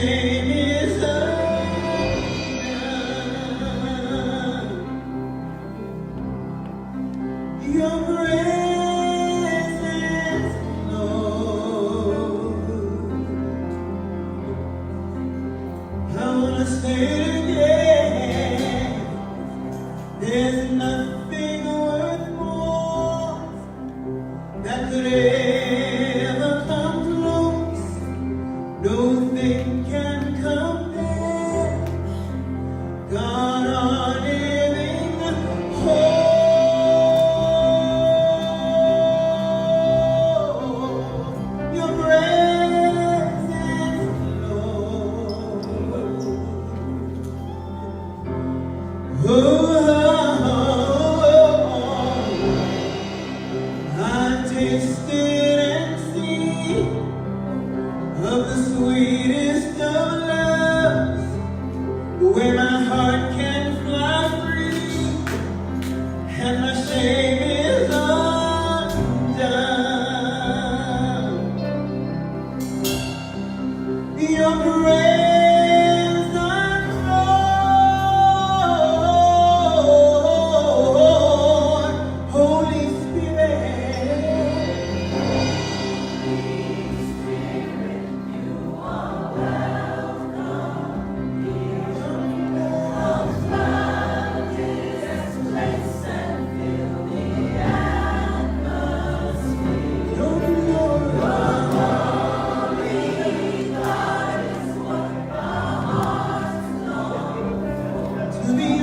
shame is undone. Your presence, Lord. I wanna say it again. There's nothing worth more that could ever come close. Nothing can compare. God, our living hope. Your presence, Lord. I've tasted and seen of the sweetest of loves, where my heart can fly free and my shame is undone. Your presence, Lord, Holy Spirit. To be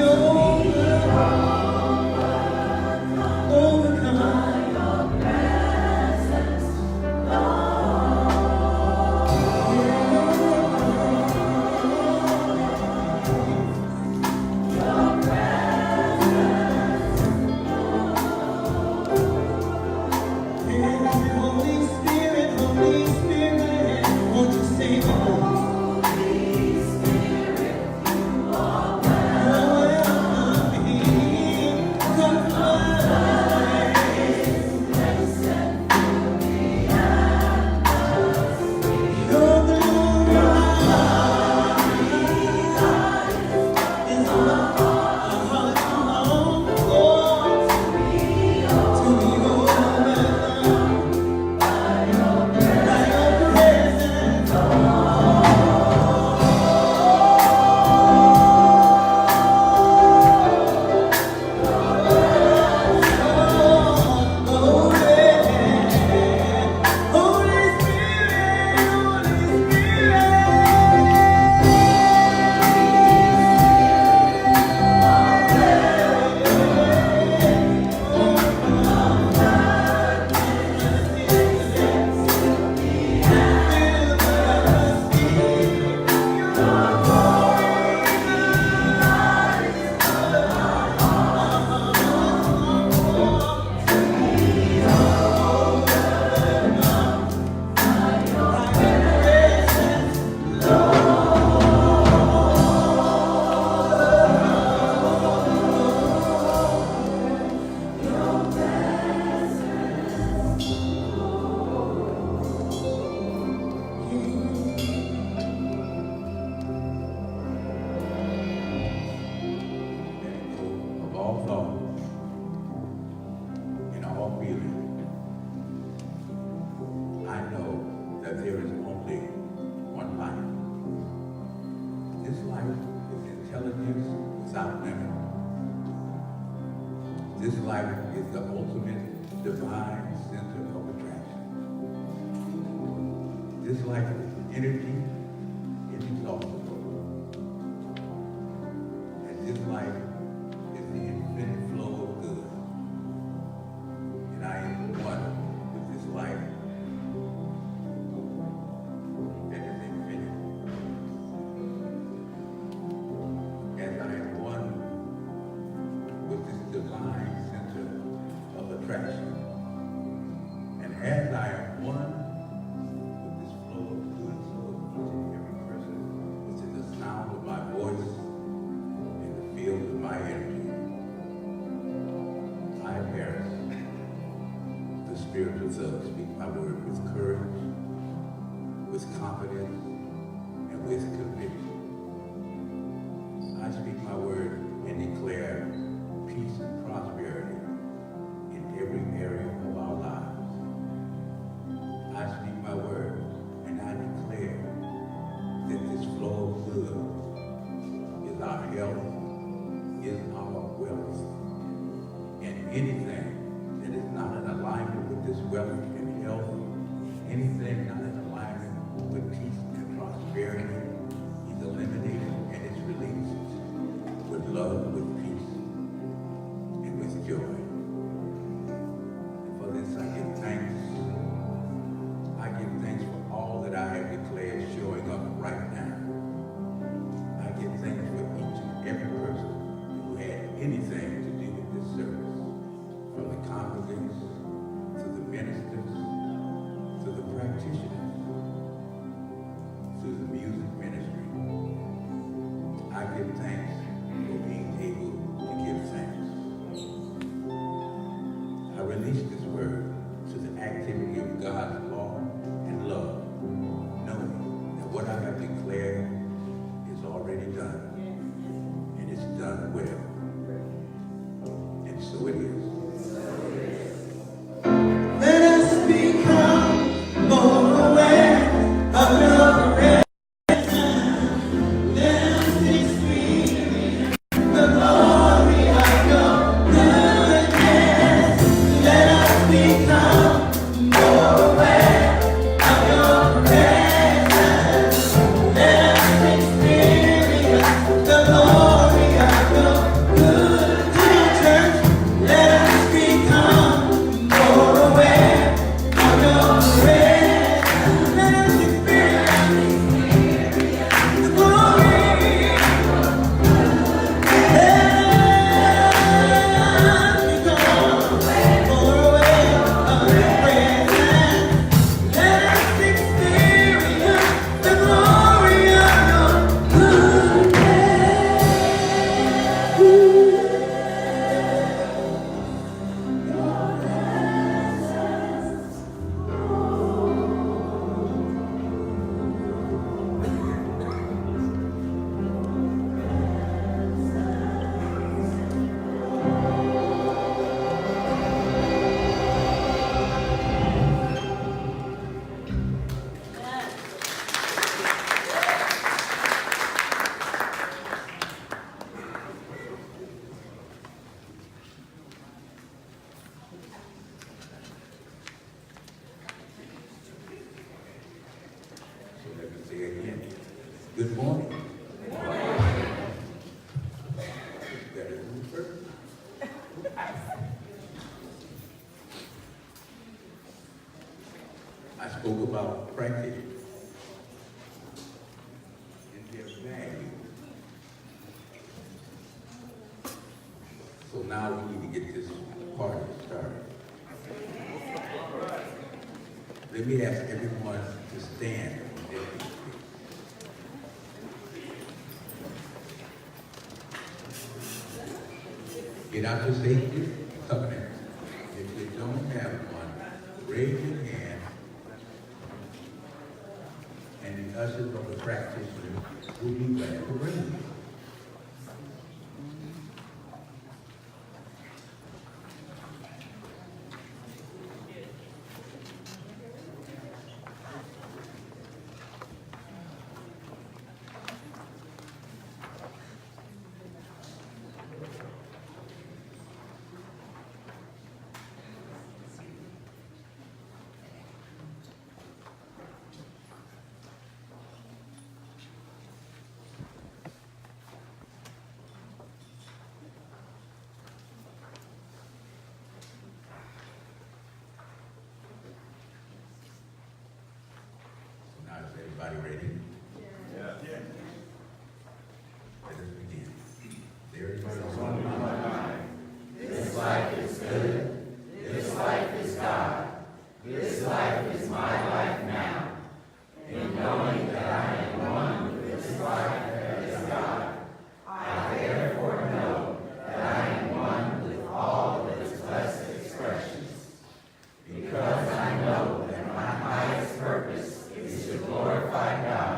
Holy Spirit, won't you sing it? Of all thoughts and all feelings, I know that there is only one life. This life is intelligence without limit. This life is the ultimate divine center of attraction. This life is energy inexhaustible. And this life is the infinite flow of good. And I am one with this life that is infinite. As I am one with this divine center of attraction. And as I am one with this flow of good soul of each and every person, which is the sound of my voice and the field of my energy, I, Paris, the spiritual self, speak my word with courage, with confidence, and with flow of goods is our health, is our wealth. And anything that is not in alignment with this wealth and health, anything not in alignment with peace and prosperity, is eliminated and is released with love, with peace, and with joy. And for this I give thanks. I give thanks for all that I have declared showing up right now. I give thanks for each and every person who had anything to do with this service, from the congregants to the ministers to the practitioners to the music ministry. I give thanks for being able to give thanks. I release this word to the activity of God's law and love, knowing that what I have declared is already done, and it's done well. And so it is. Let us become more aware of your presence. Let us experience the glory of your goodness. Let us become more aware of your presence. Let us experience the glory of your goodness. Come on, church. Let us become more aware of your presence. Let us experience the glory. Let us become more aware of your presence. Let us experience the glory of your goodness. So let me say again, good morning. Better than the first. I spoke about practice and their value. So now we need to get this party started. Let me ask everyone to stand on their feet. Get out your safety covenant. If you don't have one, raise your hand, and the ushers or the practitioner will be glad to bring you. Now is everybody ready? Yeah. Let us begin. There is one life. This life is good. This life is God. This life is my life now. In knowing that I am one with this life that is God, I therefore know that I am one with all of its blessed expressions. Because I know that my highest purpose is to glorify God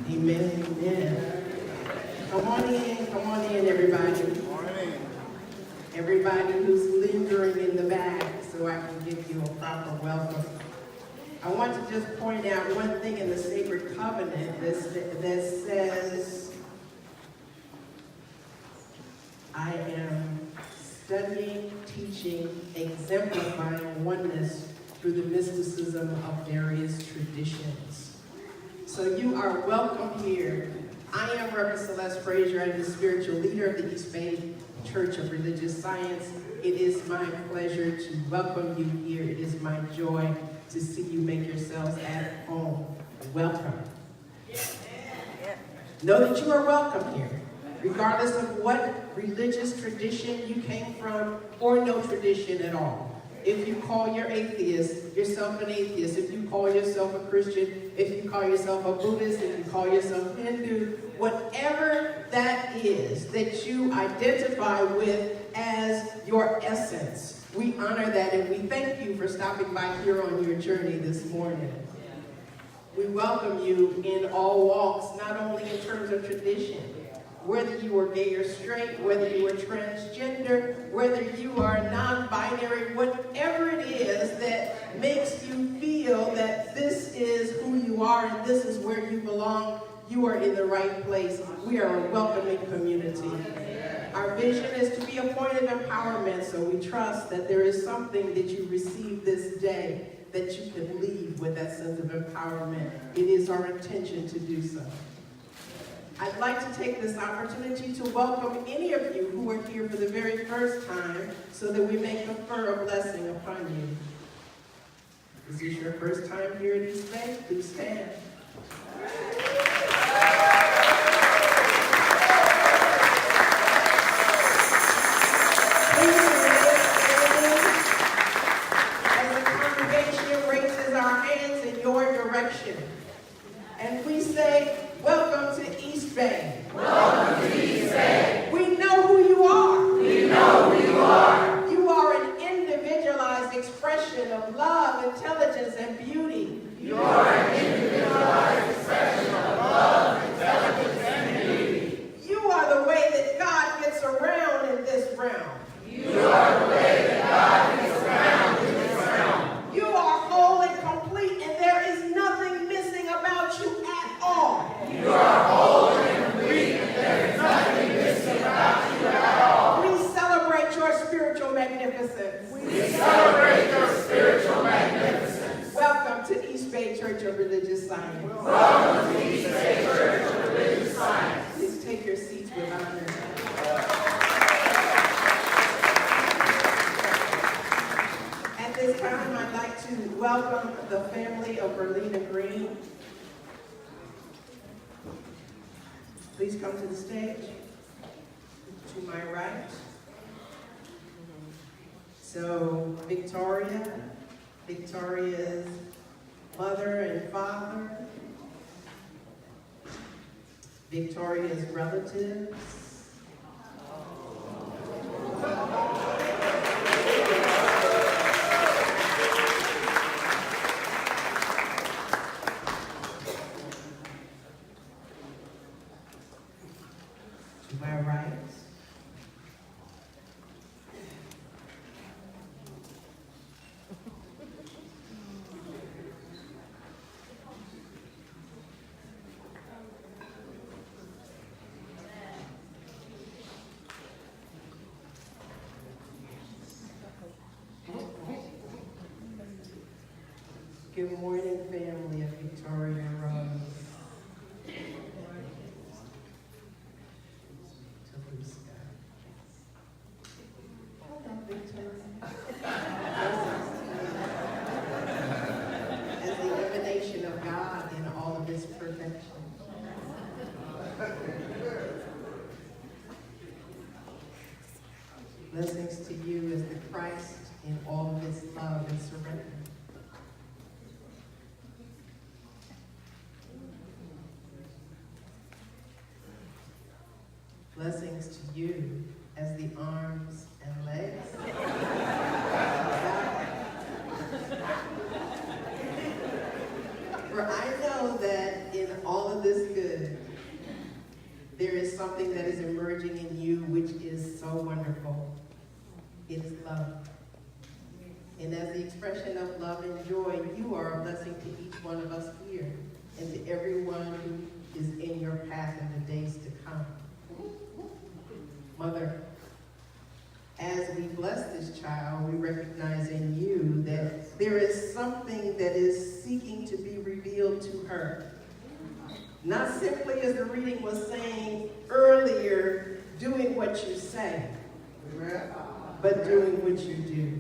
Amen, amen. Come on in, everybody. Everybody who's lingering in the back, so I can give you a proper welcome. I want to just point out one thing in the Sacred Covenant that says, I am studying, teaching, exemplifying oneness through the mysticism of various traditions. So you are welcome here. I am Reverend Celeste Frazier. I'm the spiritual leader of the East Bay Church of Religious Science. It is my pleasure to welcome you here. It is my joy to see you make yourselves at home. Welcome. Know that you are welcome here, regardless of what religious tradition you came from or no tradition at all. If you call yourself an atheist, if you call yourself a Christian, if you call yourself a Buddhist, if you call yourself Hindu, whatever that is that you identify with as your essence, we honor that and we thank you for stopping by here on your journey this morning. We welcome you in all walks, not only in terms of tradition, whether you are gay or straight, whether you are transgender, whether you are non-binary, whatever it is that makes you feel that this is who you are and this is where you belong, you are in the right place. We are a welcoming community. Our vision is to be a point of empowerment, so we trust that there is something that you receive this day that you can leave with that sense of empowerment. It is our intention to do so. I'd like to take this opportunity to welcome any of you who are here for the very first time so that we may confer a blessing upon you. Is this your first time here at East Bay? Please stand. As the congregation raises our hands in your direction, and we say, welcome to East Bay. Welcome to East Bay. We know who you are. We know who you are. You are an individualized expression of love, intelligence, and beauty. You are an individualized expression of love, intelligence, and beauty. You are the way that God gets around in this realm. You are the way that God gets around in this realm. You are whole and complete, and there is nothing missing about you at all. You are whole and complete, and there is nothing missing about you at all. We celebrate your spiritual magnificence. We celebrate your spiritual magnificence. Welcome to East Bay Church of Religious Science. Welcome to East Bay Church of Religious Science. Please take your seats with honor. At this time, I'd like to welcome the family of Berlina Green. Please come to the stage. To my right. So, Victoria's mother and father, Victoria's relatives, to my right, good morning, family of Victoria Rose. To blue sky. Hold on, Victoria. As the emanation of God in all of His perfection. Blessings to you as the Christ in all of his love and surrender. Blessings to you as the arms and legs. For I know that in all of this good, there is something that is emerging in you which is so wonderful. It is love. And as the expression of love and joy, you are a blessing to each one of us here and to everyone who is in your path in the days to come. Mother, as we bless this child, we recognize in you that there is something that is seeking to be revealed to her. Not simply, as the reading was saying earlier, doing what you say, but doing what you do.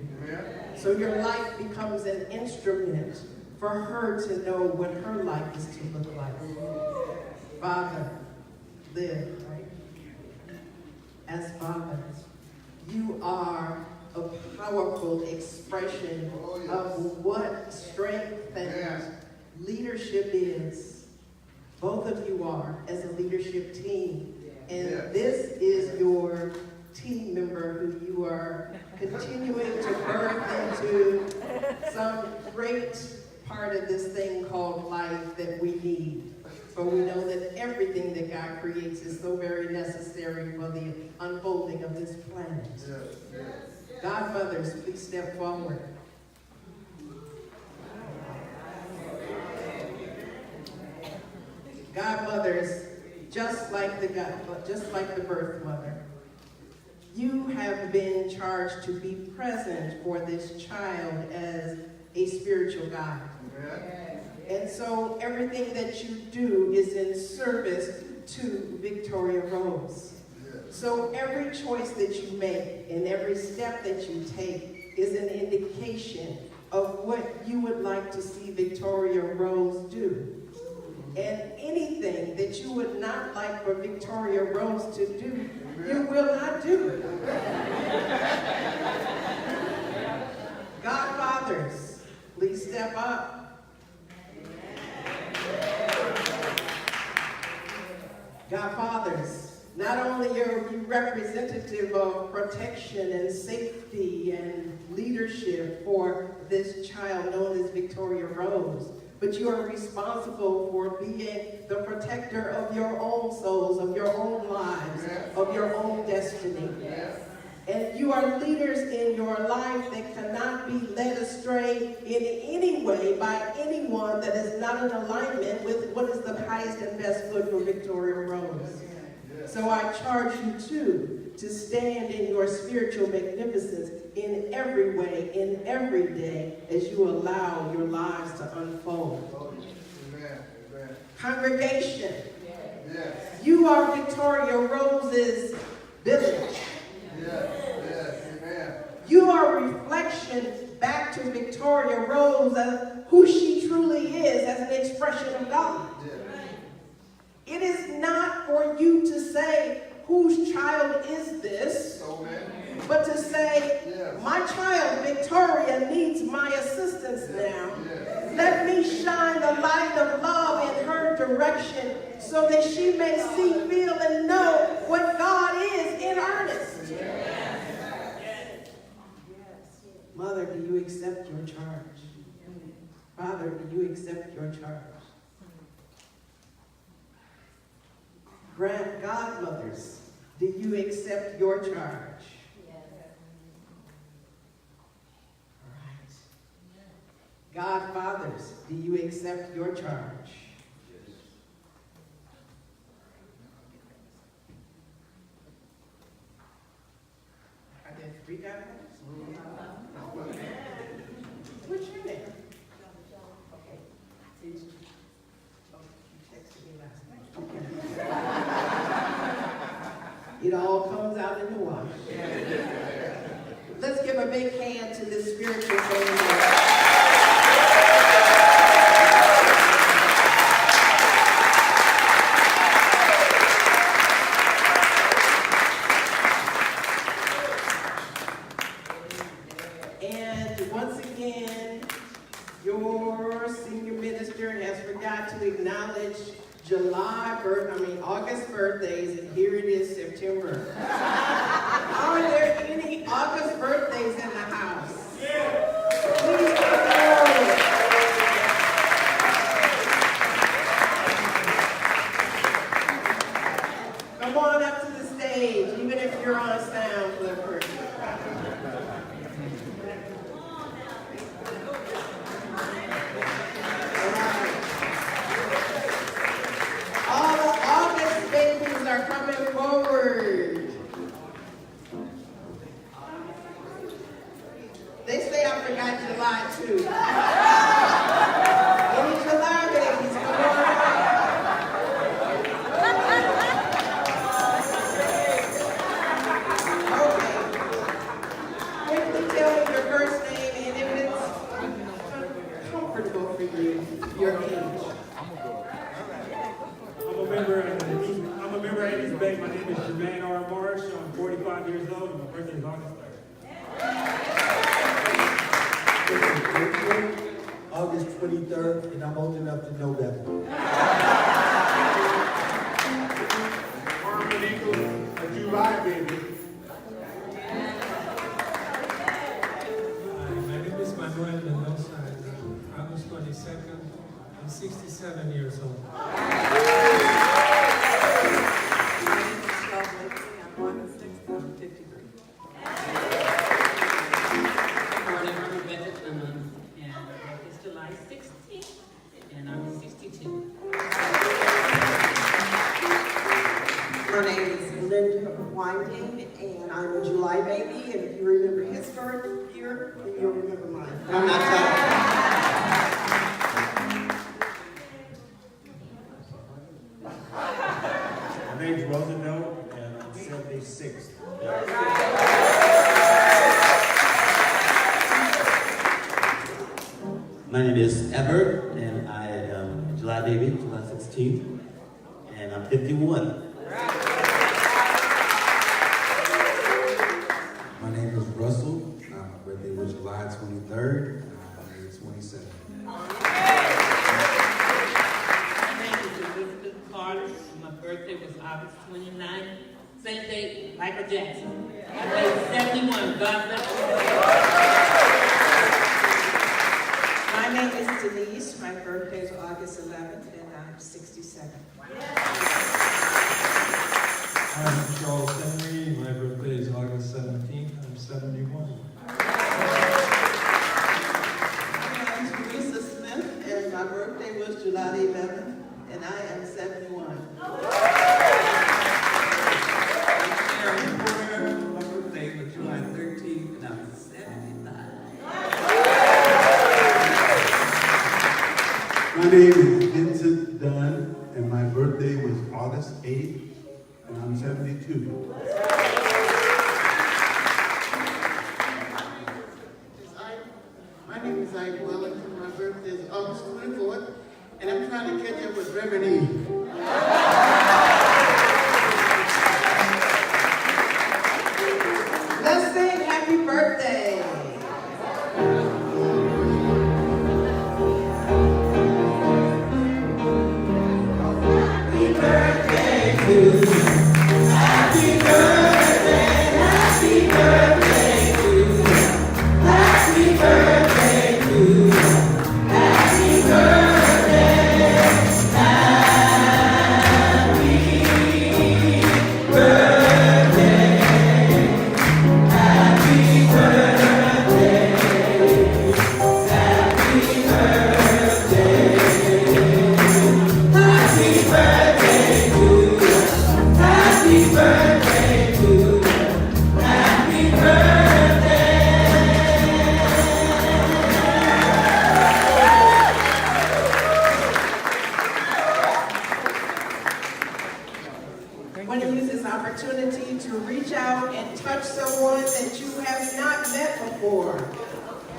So your life becomes an instrument for her to know what her life is to look like. Father, live. As fathers, you are a powerful expression of what strength and leadership is. Both of you are, as a leadership team. And this is your team member who you are continuing to birth into some great part of this thing called life that we need. For we know that everything that God creates is so very necessary for the unfolding of this planet. Godmothers, please step forward. Godmothers, just like the birth mother, you have been charged to be present for this child as a spiritual guide. And so everything that you do is in service to Victoria Rose. So every choice that you make and every step that you take is an indication of what you would like to see Victoria Rose do. And anything that you would not like for Victoria Rose to do, you will not do. Godfathers, please step up. Godfathers, not only are you representative of protection and safety and leadership for this child known as Victoria Rose, but you are responsible for being the protector of your own souls, of your own lives, of your own destiny. And you are leaders in your life that cannot be led astray in any way by anyone that is not in alignment with what is the highest and best good for Victoria Rose. So I charge you too to stand in your spiritual magnificence in every way, in every day, as you allow your lives to unfold. Congregation, you are Victoria Rose's village. You are a reflection back to Victoria Rose of who she truly is as an expression of God. It is not for you to say, whose child is this? But to say, my child Victoria needs my assistance now. Let me shine the light of love in her direction so that she may see, feel, and know what God is in earnest. Mother, do you accept your charge? Father, do you accept your charge? Godmothers, do you accept your charge? All right. Godfathers, do you accept your charge? Are there 3 godmothers? What's your name? Okay. You texted me last night. Okay. It all comes out in the wash. Let's give a big hand to this spiritual family. August birthdays, and here it is September. Are there any August birthdays in the house? Please come forward. Come on up to the stage, even if you're on sound, Clifford. All the August babies are coming forward. They say I forgot July too. Any July babies, come on up. Okay. Quickly tell me your first name and if it's comfortable for you, your age. I'm a member of Eddie's Bank. My name is Jermaine R. Marsh. I'm 45 years old and my birthday is August 3rd. August 23rd, and I'm old enough to know better. Armin Eagle, a July baby. Hi, my name is Manuel Mendoza, and I'm August 22nd. I'm 67 years old. Morning, I'm Rebecca Clemens, and it's July 16th, and I'm 62. My name is Linda Weinstein, and I'm a July baby, and if you remember his birth year, then you'll remember mine. I'm not My name's Roosevelt, and I'm 76. My name is Everett, and I am a July baby, July 16th, and I'm 51. My name is Russell. My birthday was July 23rd. I'm age 27. My name is Elizabeth Carter. My birthday was August 29th. Same day, Michael Jackson. I made 71. God bless you. My name is Denise. My birthday is August 11th, and I'm 67. I'm Charles Henry. My birthday is August 17th. I'm 71. My name is Teresa Smith, and my birthday was July 11th, and I am 71. Sharon Porter. My birthday was July 13th, and I'm 75. My name is Vincent Dunn, and my birthday was August 8th, and I'm 72. My name is Ida Wellington. My birthday is August 24th, and I'm trying to catch up with Reverend Eve. Let's sing happy birthday. I want to use this opportunity to reach out and touch someone that you have not met before.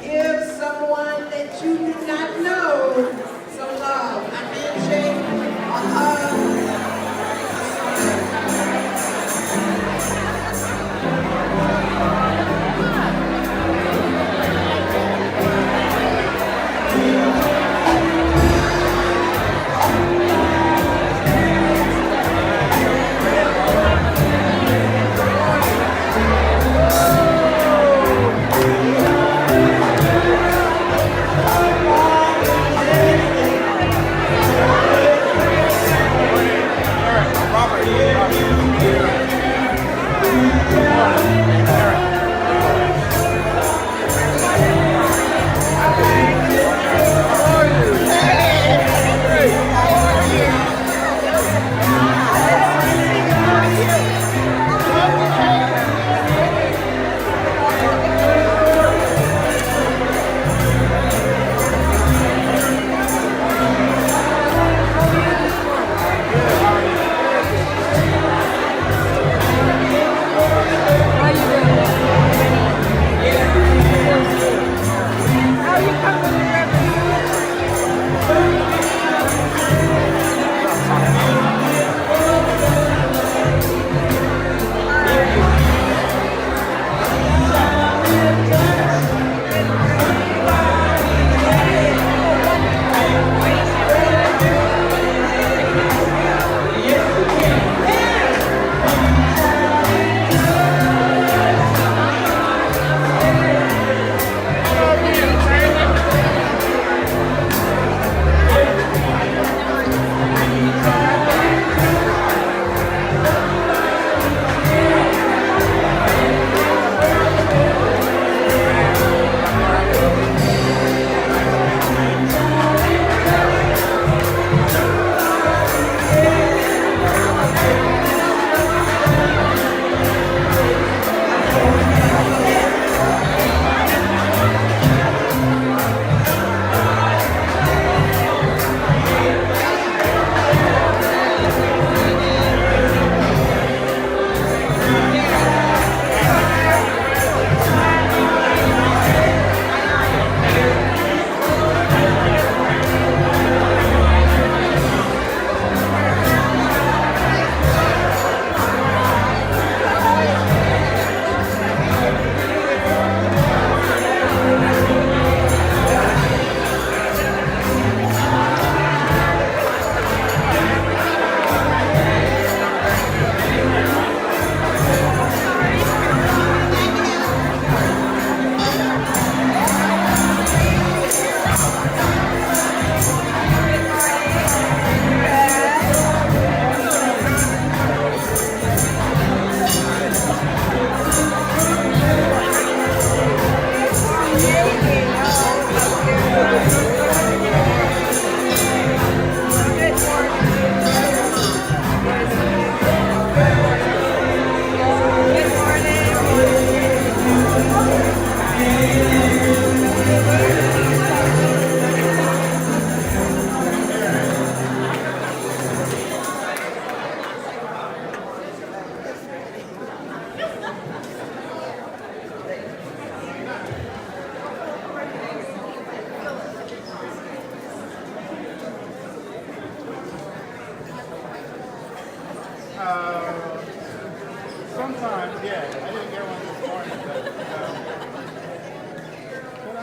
Give someone that you do not know some love, a handshake, a hug.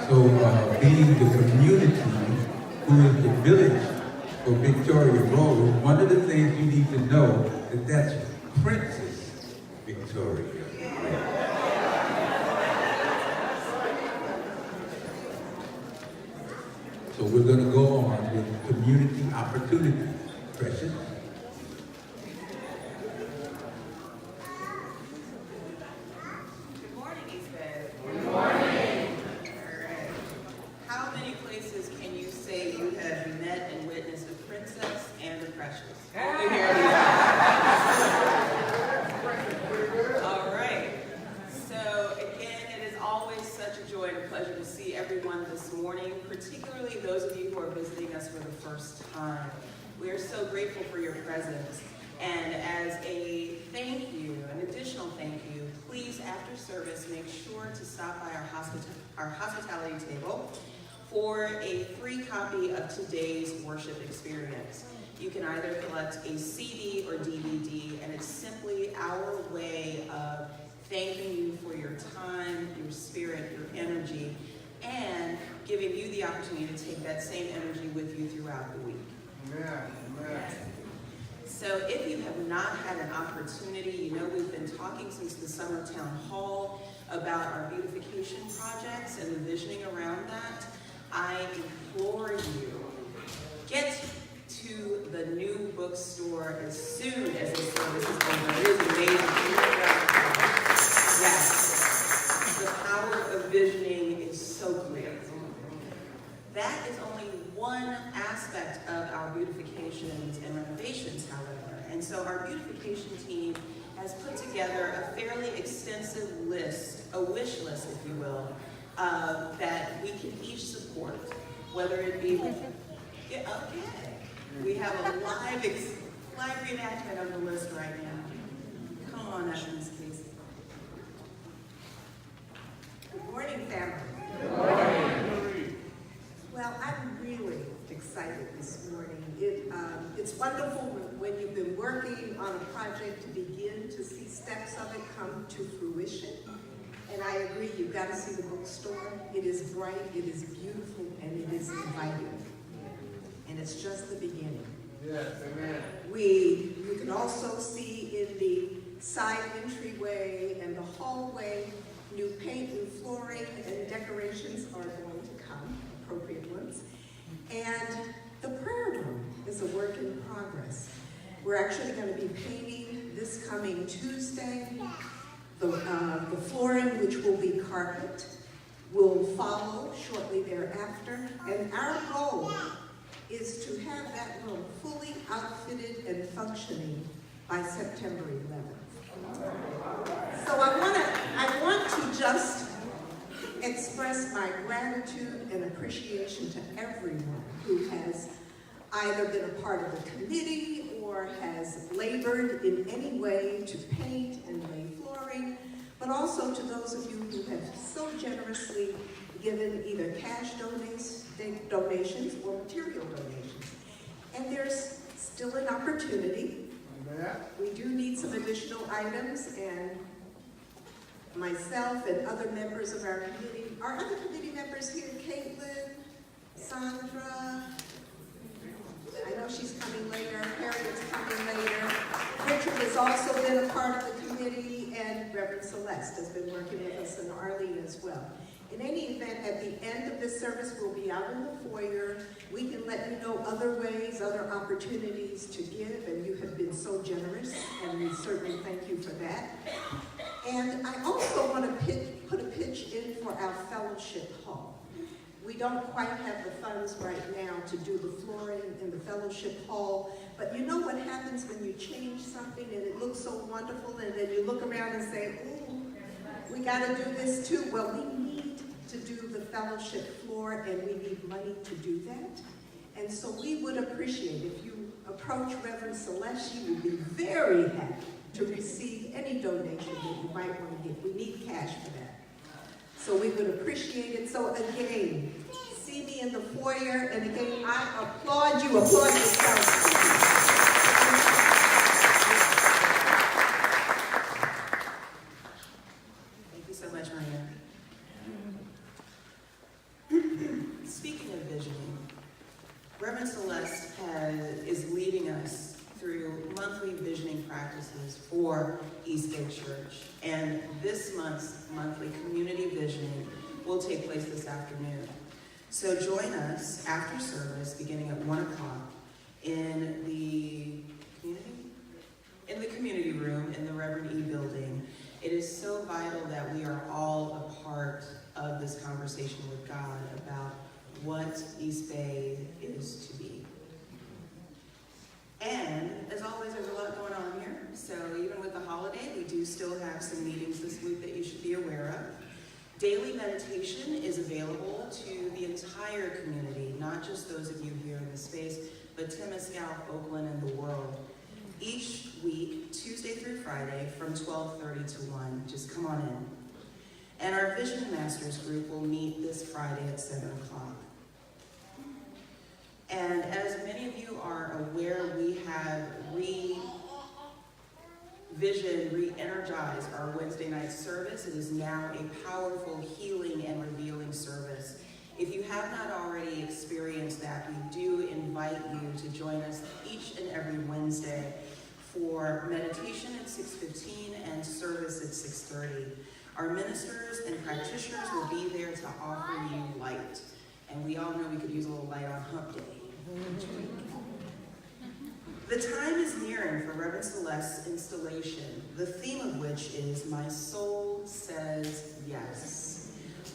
So being the community who is the village for Victoria Road, one of the things you need to know that that's Princess Victoria. So we're going to go on with community opportunity. Precious. Good morning, East Bend. Good morning. All right. How many places can you say you have met and witnessed a princess and a precious? Let me hear you. All right. So again, it is always such a joy and a pleasure to see everyone this morning, particularly those of you who are visiting us for the first time. We are so grateful for your presence. And as a thank you, an additional thank you, please, after service, make sure to stop by our hospitality table for a free copy of today's worship experience. You can either collect a CD or DVD, and it's simply our way of thanking you for your time, your spirit, your energy, and giving you the opportunity to take that same energy with you throughout the week. Amen. So if you have not had an opportunity, you know we've been talking since the summer town hall about our beautification projects and the visioning around that. I implore you, get to the new bookstore as soon as this service is over. It is amazing. Yes, the power of visioning is so clear. That is only one aspect of our beautifications and renovations, however. And so our beautification team has put together a fairly extensive list, a wish list, if you will, that we can each support, whether it be, okay, we have a live reenactment of the list right now. Come on up, Ms. Casey. Good morning, family. Good morning. Well, I'm really excited this morning. It's wonderful when you've been working on a project to begin to see steps of it come to fruition. And I agree, you've got to see the bookstore. It is bright, it is beautiful, and it is inviting. And it's just the beginning. Yes, amen. You can also see in the side entryway and the hallway, new paint, new flooring, and decorations are going to come, appropriate ones. And the prayer room is a work in progress. We're actually going to be painting this coming Tuesday. The flooring, which will be carpet, will follow shortly thereafter. And our goal is to have that room fully outfitted and functioning by September 11th. So I want to just express my gratitude and appreciation to everyone who has either been a part of the committee or has labored in any way to paint and lay flooring, but also to those of you who have so generously given either cash donations or material donations. And there's still an opportunity. We do need some additional items, and myself and other members of our committee, our other committee members here, Caitlin, Sandra, I know she's coming later, Harriet's coming later. Richard has also been a part of the committee, and Reverend Celeste has been working with us, and Arlene as well. In any event, at the end of this service, we'll be out in the foyer. We can let you know other ways, other opportunities to give, and you have been so generous, and we certainly thank you for that. And I also want to put a pitch in for our fellowship hall. We don't quite have the funds right now to do the flooring in the fellowship hall, but you know what happens when you change something and it looks so wonderful, and then you look around and say, ooh, we got to do this too. Well, we need to do the fellowship floor, and we need money to do that. And so we would appreciate if you approach Reverend Celeste. She would be very happy to receive any donation that you might want to give. We need cash for that. So we would appreciate it. So again, see me in the foyer, and again, I applaud you. Applaud yourself. Thank you so much, Maria. Speaking of visioning, Reverend Celeste is leading us through monthly visioning practices for East Bay Church. And this month's monthly community visioning will take place this afternoon. So join us after service, beginning at 1 o'clock, in the community room in the Reverend E building. It is so vital that we are all a part of this conversation with God about what East Bay is to be. And as always, there's a lot going on here. So even with the holiday, we do still have some meetings this week that you should be aware of. Daily meditation is available to the entire community, not just those of you here in the space, but Temescal, Oakland, and the world. Each week, Tuesday through Friday, from 12:30 to 1. Just come on in. And our Vision Masters group will meet this Friday at 7 o'clock. And as many of you are aware, we have re-energized our Wednesday night service. It is now a powerful healing and revealing service. If you have not already experienced that, we do invite you to join us each and every Wednesday for meditation at 6:15 and service at 6:30. Our ministers and practitioners will be there to offer you light. And we all know we could use a little light on Hump Day. The time is nearing for Reverend Celeste's installation, the theme of which is My Soul Says Yes.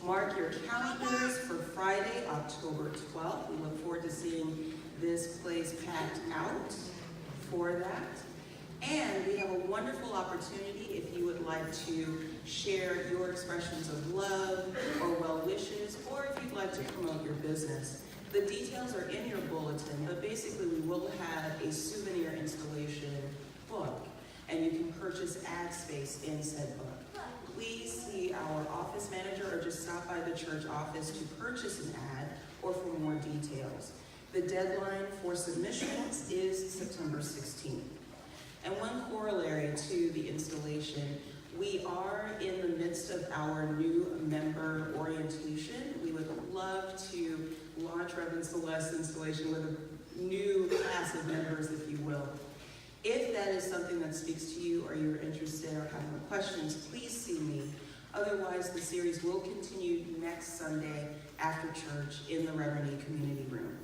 Mark your calendars for Friday, October 12th. We look forward to seeing this place packed out for that. And we have a wonderful opportunity if you would like to share your expressions of love or well wishes, or if you'd like to promote your business. The details are in your bulletin, but basically we will have a souvenir installation book, and you can purchase ad space in said book. Please see our office manager or just stop by the church office to purchase an ad or for more details. The deadline for submissions is September 16th. And one corollary to the installation, we are in the midst of our new member orientation. We would love to launch Reverend Celeste's installation with a new class of members, if you will. If that is something that speaks to you or you're interested or have more questions, please see me. Otherwise, the series will continue next Sunday after church in the Reverend E community room.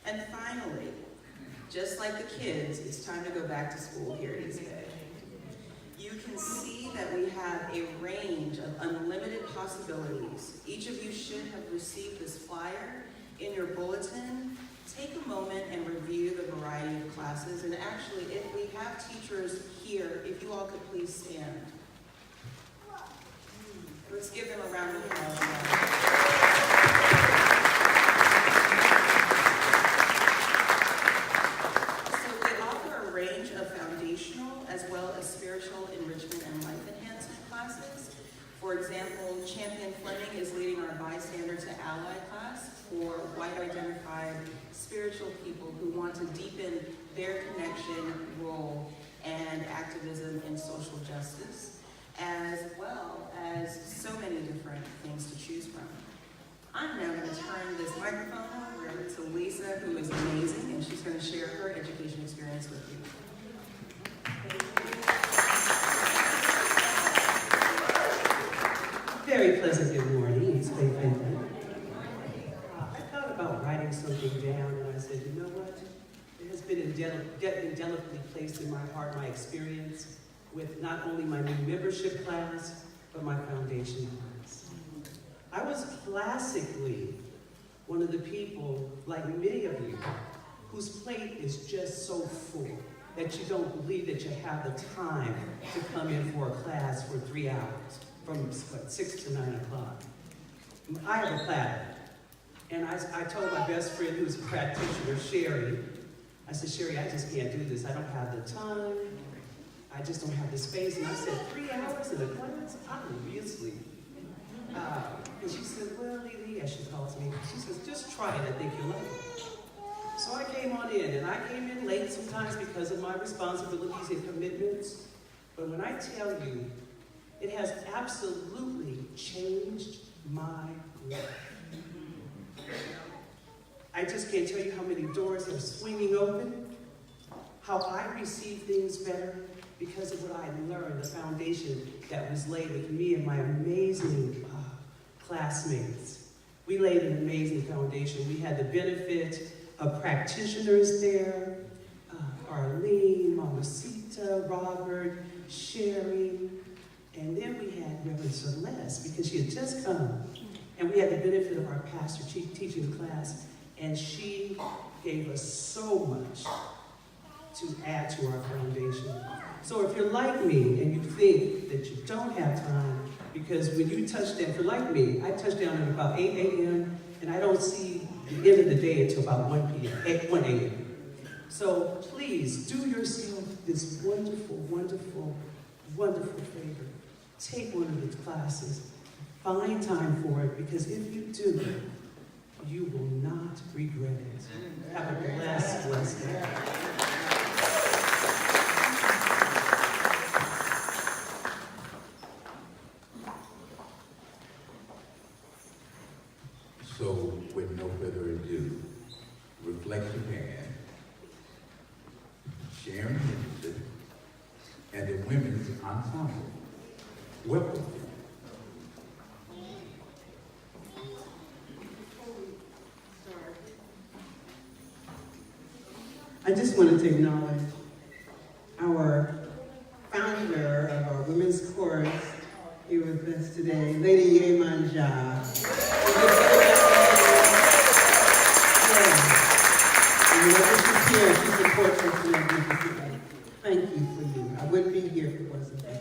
And finally, just like the kids, it's time to go back to school here at East Bay. You can see that we have a range of unlimited possibilities. Each of you should have received this flyer in your bulletin. Take a moment and review the variety of classes. And actually, if we have teachers here, if you all could please stand. Let's give them a round of applause. As well as spiritual enrichment and life enhancement classes. For example, Champion Fleming is leading our Bystander to Ally class for white identified spiritual people who want to deepen their connection, role, and activism in social justice, as well as so many different things to choose from. I'm now going to turn this microphone over to Lisa, who is amazing, and she's going to share her education experience with you. Very pleasant good morning, East Bay family. I thought about writing something down, and I said, you know what? It has been indelibly placed in my heart, my experience with not only my new membership class, but my foundation class. I was classically one of the people, like many of you, whose plate is just so full that you don't believe that you have the time to come in for a class for 3 hours, from 6 to 9 o'clock. I have a platter, and I told my best friend who's a practitioner, Sherry, I said, Sherry, I just can't do this. I don't have the time. I just don't have the space. And I said, 3 hours in a class? I will be asleep. And she said, well, Lily, as she calls me, she says, just try it. I think you'll like it. So I came on in, and I came in late sometimes because of my responsibilities and commitments. But when I tell you, it has absolutely changed my life. I just can't tell you how many doors are swinging open, how I receive things better because of what I learned, the foundation that was laid with me and my amazing classmates. We laid an amazing foundation. We had the benefit of practitioners there, Arlene, Mamacita, Robert, Sherry, and then we had Reverend Celeste because she had just come. And we had the benefit of our pastor teaching the class, and she gave us so much to add to our foundation. So if you're like me and you think that you don't have time, because when you touch down, if you're like me, I touch down at about 8 a.m. and I don't see the end of the day until about 1 p.m., 1 a.m. So please do yourself this wonderful, wonderful, wonderful favor. Take one of the classes. Find time for it, because if you do, you will not regret it. Have a blessed day. So, with no further ado, Reflection Band, Sharon Henderson, and the Women's Ensemble. Welcome. I just wanted to acknowledge our founder of our women's chorus here with us today, Lady Yeman Ja. She's here, she supports us magnificently. Thank you for you. I wouldn't be here if it wasn't for you.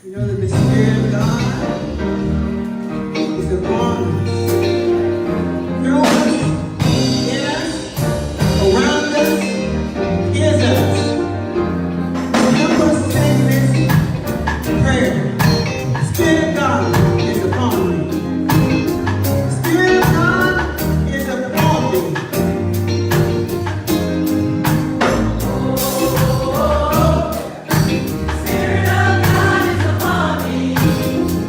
You know that the Spirit of God is upon us, through us, in us, around us, is us. Help us sing this prayer. The Spirit of God is upon me. The Spirit of God is upon me. Spirit of God is upon me.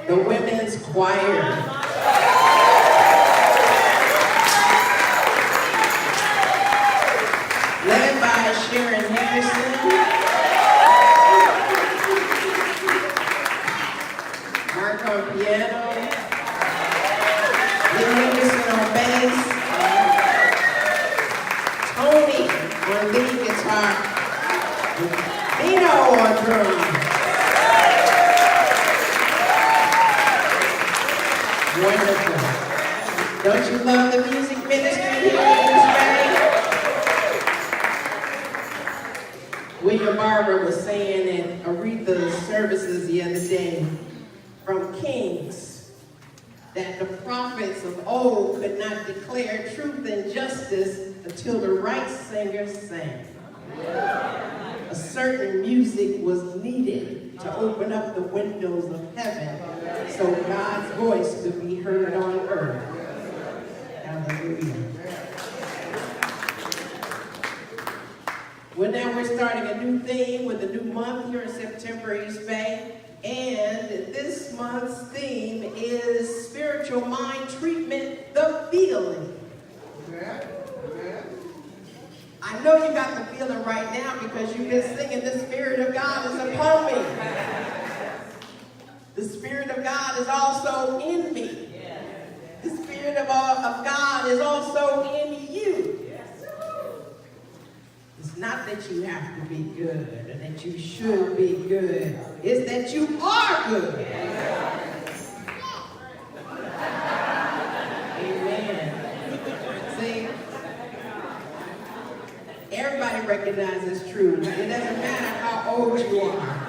the women's choir. Led by Sharon Henderson, Mark on piano, Lee Henderson on bass, Tony on lead guitar, Dino on drums. Wonderful. Don't you love the music ministry here in this valley? William Barber was saying at Aretha's services the other day from Kings that the prophets of old could not declare truth and justice until the right singer sang. A certain music was needed to open up the windows of heaven so God's voice could be heard on earth. Hallelujah. Well, now we're starting a new theme with a new month here in September, East Bay. And this month's theme is Spiritual Mind Treatment, the Feeling. I know you got the feeling right now because you've been singing, the Spirit of God is upon me. The Spirit of God is also in me. The Spirit of God is also in you. It's not that you have to be good and that you should be good. It's that you are good. Amen. See? Everybody recognizes truth. It doesn't matter how old you are.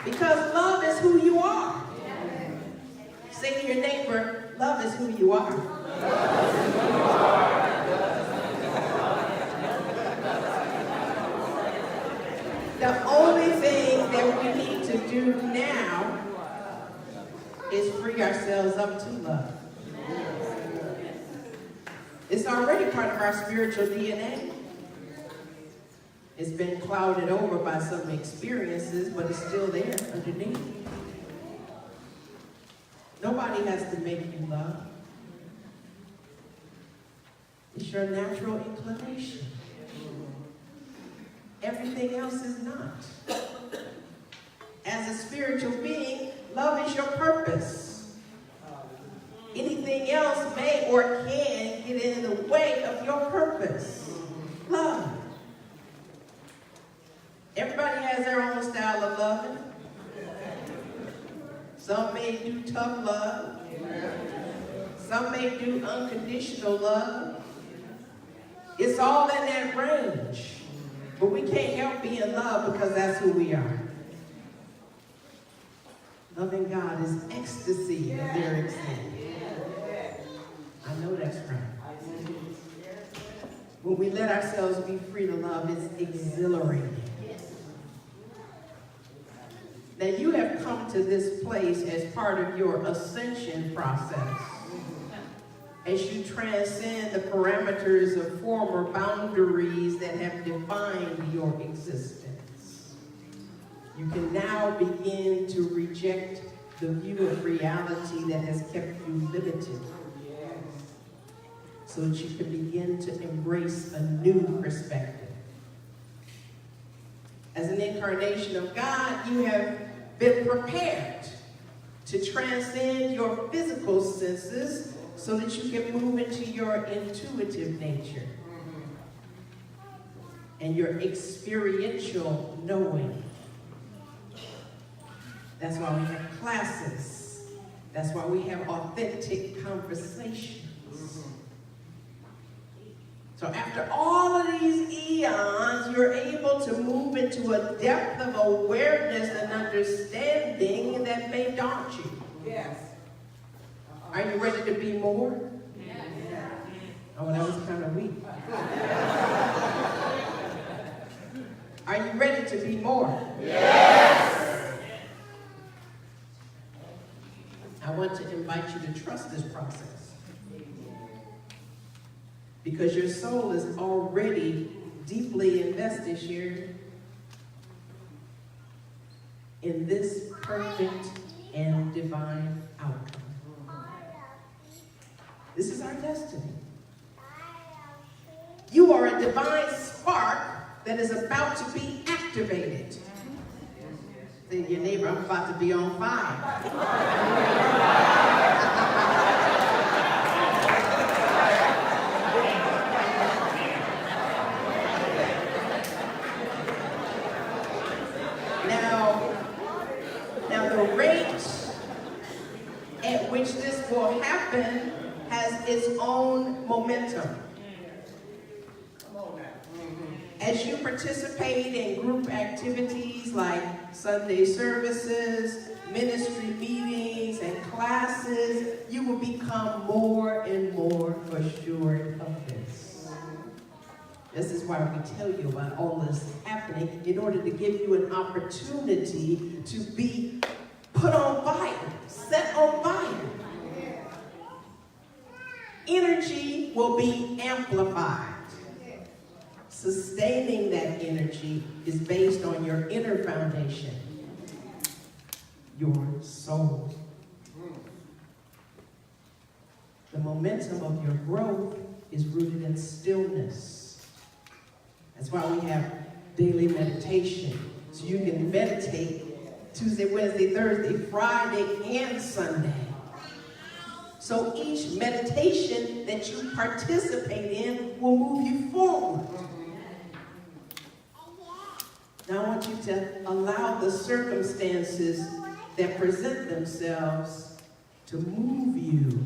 Because love is who you are. Say to your neighbor, love is who you are. The only thing that we need to do now is free ourselves up to love. It's already part of our spiritual DNA. It's been clouded over by some experiences, but it's still there underneath. Nobody has to make you love. It's your natural inclination. Everything else is not. As a spiritual being, love is your purpose. Anything else may or can get in the way of your purpose. Love. Everybody has their own style of loving. Some may do tough love. Some may do unconditional love. It's all in that range. But we can't help being in love because that's who we are. Loving God is ecstasy of their extent. I know that's right. When we let ourselves be free to love, it's exhilarating. Now you have come to this place as part of your ascension process. As you transcend the parameters of former boundaries that have defined your existence. You can now begin to reject the view of reality that has kept you limited. So that you can begin to embrace a new perspective. As an incarnation of God, you have been prepared to transcend your physical senses so that you can move into your intuitive nature and your experiential knowing. That's why we have classes. That's why we have authentic conversations. So after all of these eons, you're able to move into a depth of awareness and understanding that may daunt you. Yes. Are you ready to be more? Yes. Oh, that was kind of weak. Are you ready to be more? Yes. I want to invite you to trust this process. Because your soul is already deeply invested here in this perfect and divine outcome. This is our destiny. You are a divine spark that is about to be activated. Say to your neighbor, I'm about to be on fire. Now the rate at which this will happen has its own momentum. As you participate in group activities like Sunday services, ministry meetings, and classes, you will become more and more assured of this. This is why we tell you about all this happening, in order to give you an opportunity to be put on fire, set on fire. Energy will be amplified. Sustaining that energy is based on your inner foundation, your soul. The momentum of your growth is rooted in stillness. That's why we have daily meditation, so you can meditate Tuesday, Wednesday, Thursday, Friday, and Sunday. So each meditation that you participate in will move you forward. Now I want you to allow the circumstances that present themselves to move you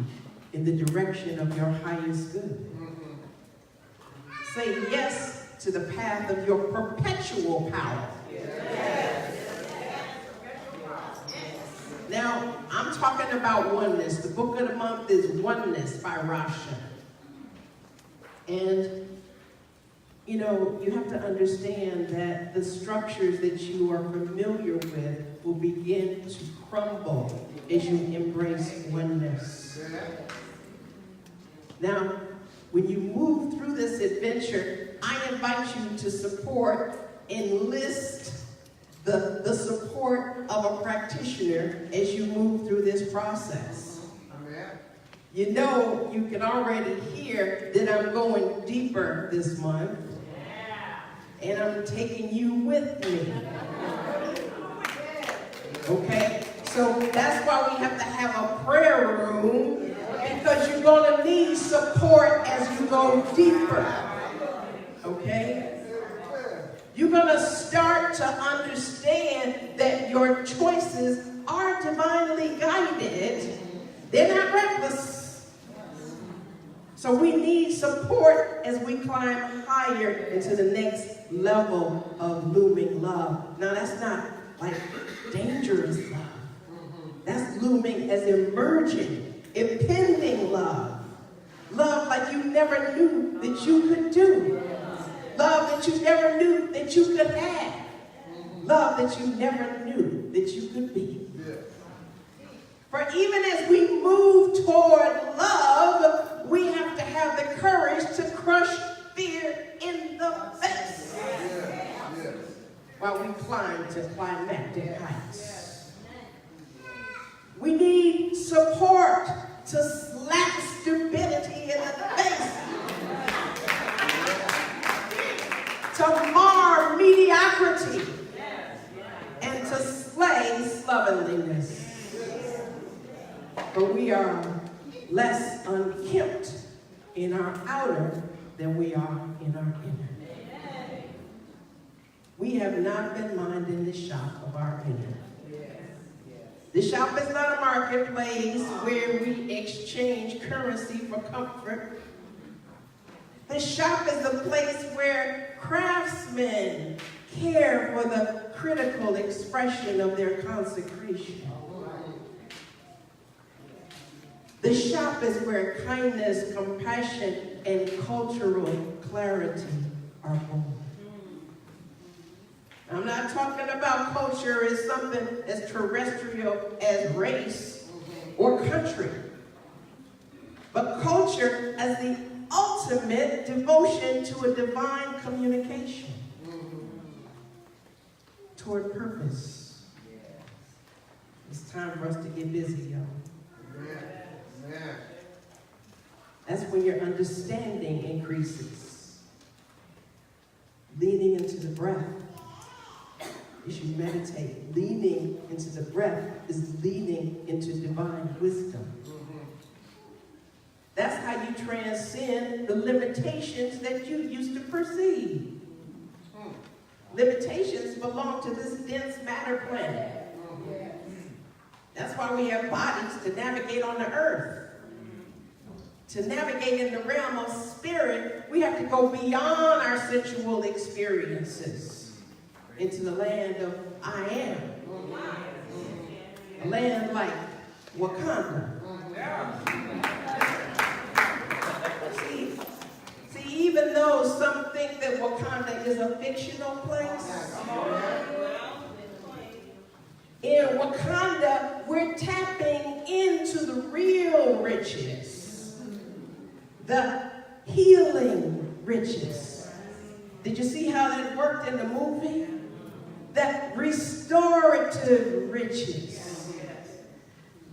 in the direction of your highest good. Say yes to the path of your perpetual power. Now, I'm talking about oneness. The book of the month is Oneness by Rasha. And you know, you have to understand that the structures that you are familiar with will begin to crumble as you embrace oneness. Now, when you move through this adventure, I invite you to support, enlist the support of a practitioner as you move through this process. You know, you can already hear that I'm going deeper this month. And I'm taking you with me. Okay? So that's why we have to have a prayer room, because you're going to need support as you go deeper. Okay? You're going to start to understand that your choices are divinely guided. They're not reckless. So we need support as we climb higher into the next level of looming love. Now that's not like dangerous love. That's looming as emerging, impending love. Love like you never knew that you could do. Love that you never knew that you could have. Love that you never knew that you could be. For even as we move toward love, we have to have the courage to crush fear in the face while we climb to climactic heights. We need support to slap stupidity in the face, to mar mediocrity, and to slay slovenliness. But we are less unkempt in our outer than we are in our inner. We have not been minding the shop of our inner. The shop is not a marketplace where we exchange currency for comfort. The shop is a place where craftsmen care for the critical expression of their consecration. The shop is where kindness, compassion, and cultural clarity are born. I'm not talking about culture as something as terrestrial as race or country, but culture as the ultimate devotion to a divine communication toward purpose It's time for us to get busy, y'all. Amen. That's when your understanding increases. Leaning into the breath. As you meditate, leaning into the breath is leaning into divine wisdom. That's how you transcend the limitations that you used to perceive. Limitations belong to this dense matter planet. That's why we have bodies to navigate on the earth. To navigate in the realm of spirit, we have to go beyond our sensual experiences into the land of I am. A land like Wakanda. See, even though some think that Wakanda is a fictional place, in Wakanda, we're tapping into the real riches, the healing riches. Did you see how that worked in the movie? That restorative riches.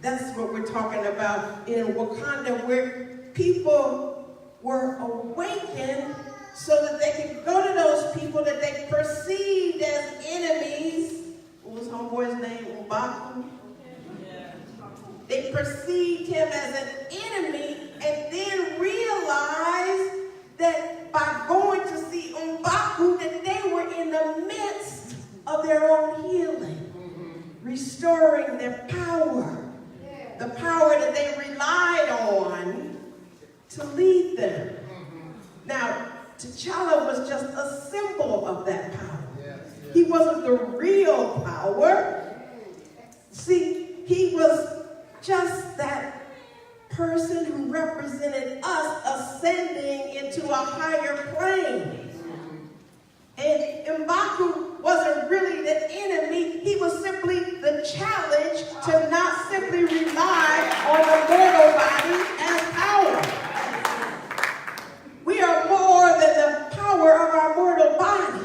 That's what we're talking about in Wakanda, where people were awakened so that they could go to those people that they perceived as enemies. What was homeboy's name? M'Baku? They perceived him as an enemy and then realized that by going to see M'Baku that they were in the midst of their own healing, restoring their power, the power that they relied on to lead them. Now, T'Challa was just a symbol of that power. He wasn't the real power. See, he was just that person who represented us ascending into a higher plane. And M'Baku wasn't really the enemy. He was simply the challenge to not simply rely on the mortal body as power. We are more than the power of our mortal body.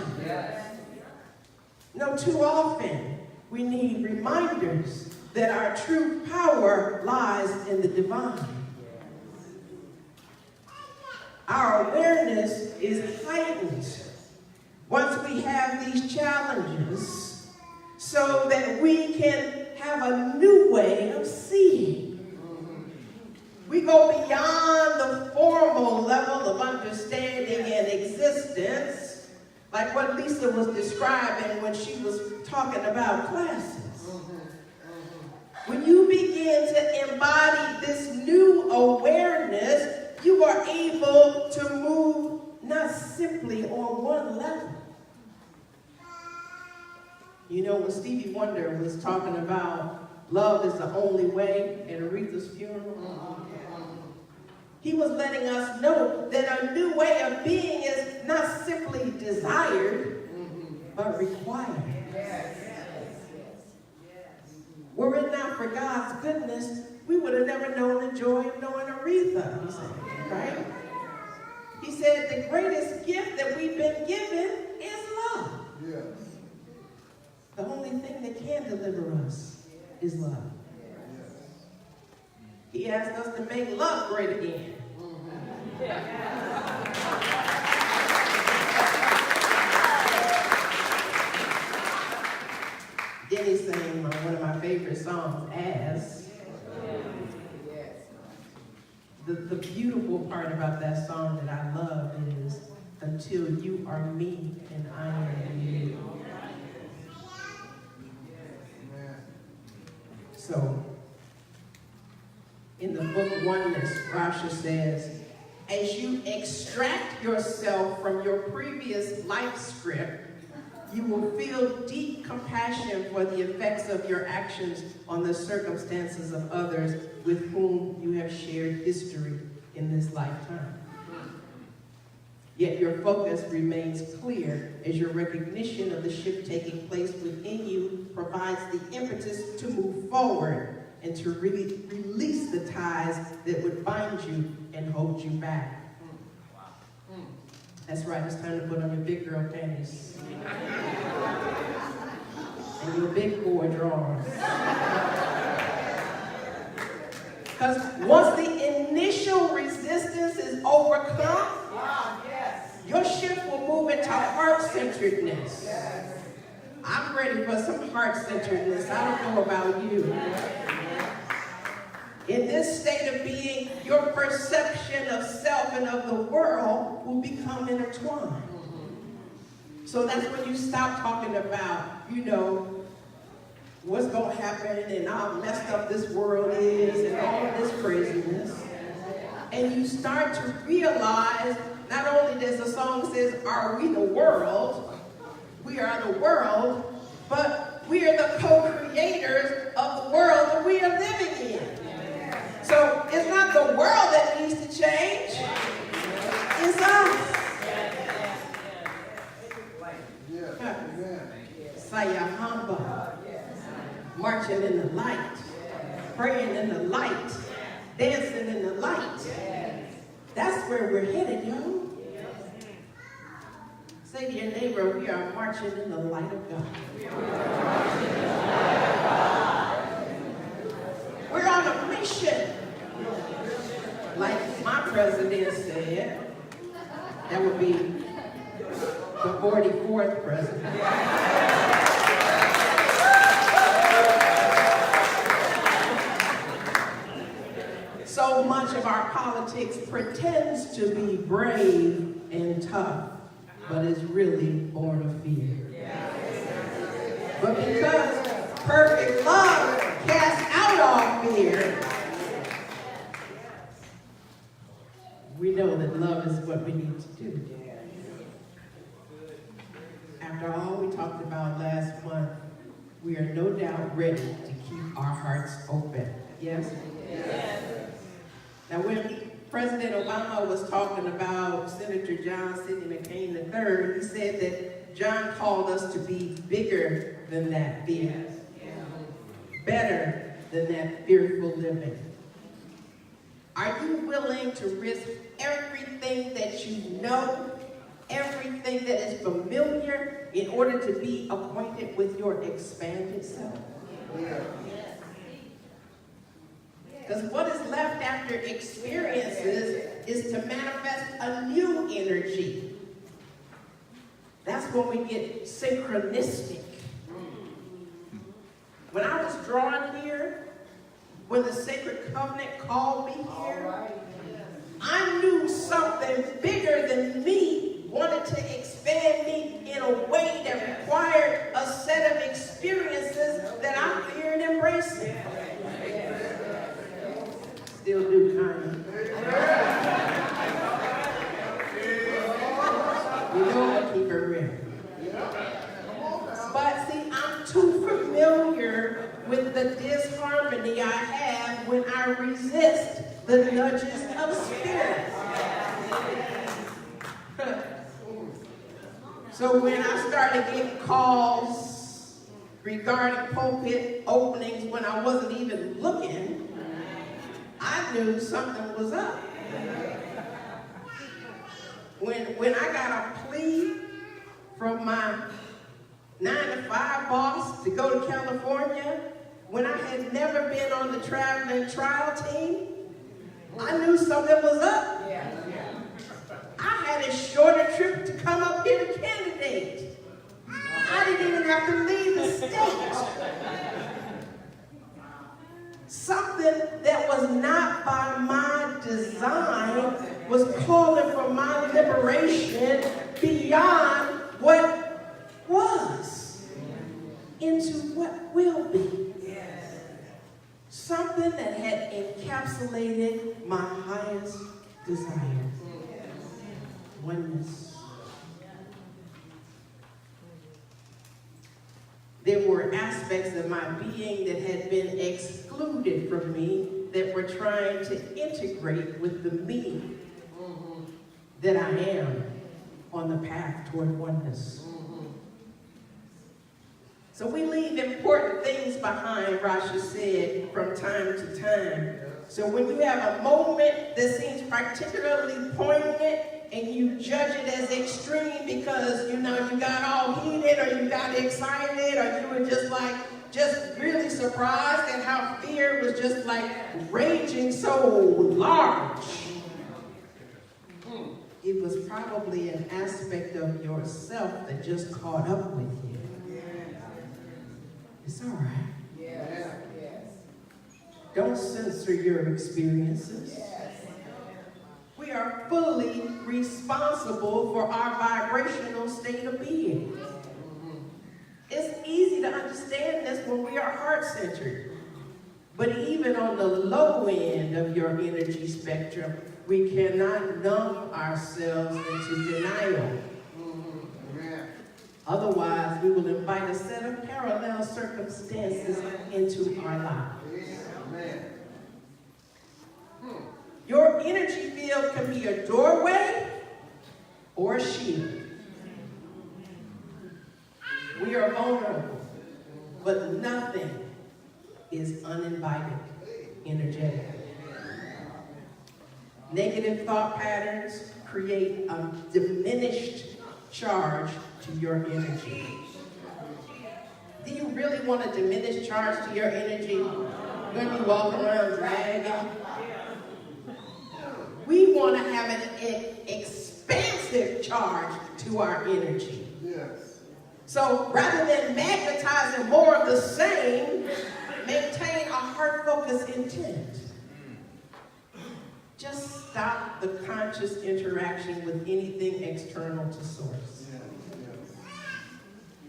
No, too often we need reminders that our true power lies in the divine. Our awareness is heightened once we have these challenges so that we can have a new way of seeing. We go beyond the formal level of understanding and existence, like what Lisa was describing when she was talking about classes. When you begin to embody this new awareness, you are able to move not simply on one level. You know, when Stevie Wonder was talking about love is the only way at Aretha's funeral, he was letting us know that a new way of being is not simply desired, but required. Were it not for God's goodness, we would have never known the joy of knowing Aretha, he said, right? He said the greatest gift that we've been given is love. The only thing that can deliver us is love. He asked us to make love great again. Denny sang one of my favorite songs, As. The beautiful part about that song that I love is, until you are me and I am you. So, in the book Oneness, Rasha says, as you extract yourself from your previous life script, you will feel deep compassion for the effects of your actions on the circumstances of others with whom you have shared history in this lifetime. Yet your focus remains clear as your recognition of the shift taking place within you provides the impetus to move forward and to release the ties that would bind you and hold you back. That's right, it's time to put on your big girl panties and your big boy drawers. Because once the initial resistance is overcome, your shift will move into heart-centeredness. I'm ready for some heart-centeredness. I don't know about you. In this state of being, your perception of self and of the world will become intertwined. So that's when you stop talking about, what's going to happen and how messed up this world is and all of this craziness. And you start to realize, not only does the song says, are we the world? We are the world, but we are the co-creators of the world that we are living in. So it's not the world that needs to change, it's us. Sayahamba, marching in the light, praying in the light, dancing in the light. That's where we're headed, y'all. Say to your neighbor, we are marching in the light of God. We're on a mission. Like my president said, that would be the 44th president. So much of our politics pretends to be brave and tough, but is really born of fear. But because perfect love casts out all fear, we know that love is what we need to do. After all we talked about last month, we are no doubt ready to keep our hearts open. Yes? Yes. Now, when President Obama was talking about Senator John Sidney McCain III, he said that John called us to be bigger than that fear, better than that fearful living. Are you willing to risk everything that you know, everything that is familiar, in order to be acquainted with your expanded self? Because what is left after experiences is to manifest a new energy. That's when we get synchronistic. When I was drawn here, when the Sacred Covenant called me here, I knew something bigger than me wanted to expand me in a way that required a set of experiences that I feared embracing. Still do, kind of. You know I keep it real. But see, I'm too familiar with the disharmony I have when I resist the nudges of spirit. So when I started getting calls regarding pulpit openings when I wasn't even looking, I knew something was up. When I got a plea from my 9-to-5 boss to go to California, when I had never been on the traveling trial team, I knew something was up. I had a shorter trip to come up here to candidate. I didn't even have to leave the state. Something that was not by my design was calling for my liberation beyond what was into what will be. Something that had encapsulated my highest desire. Oneness. There were aspects of my being that had been excluded from me that were trying to integrate with the me that I am on the path toward oneness. So we leave important things behind, Rasha said, from time to time. So when you have a moment that seems particularly poignant and you judge it as extreme because, you got all heated or you got excited or you were just really so surprised at how fear was just like raging so large? It was probably an aspect of yourself that just caught up with you. It's all right. Don't censor your experiences. We are fully responsible for our vibrational state of being. It's easy to understand this when we are heart-centered. But even on the low end of your energy spectrum, we cannot numb ourselves into denial. Otherwise, we will invite a set of parallel circumstances into our lives. Your energy field can be a doorway or a shield. We are vulnerable, but nothing is uninvited energetically. Negative thought patterns create a diminished charge to your energy. Do you really want a diminished charge to your energy? You're going to be walking around dragging. We want to have an expansive charge to our energy. Yes. So rather than magnetizing more of the same, maintain a heart-focused intent. Just stop the conscious interaction with anything external to source.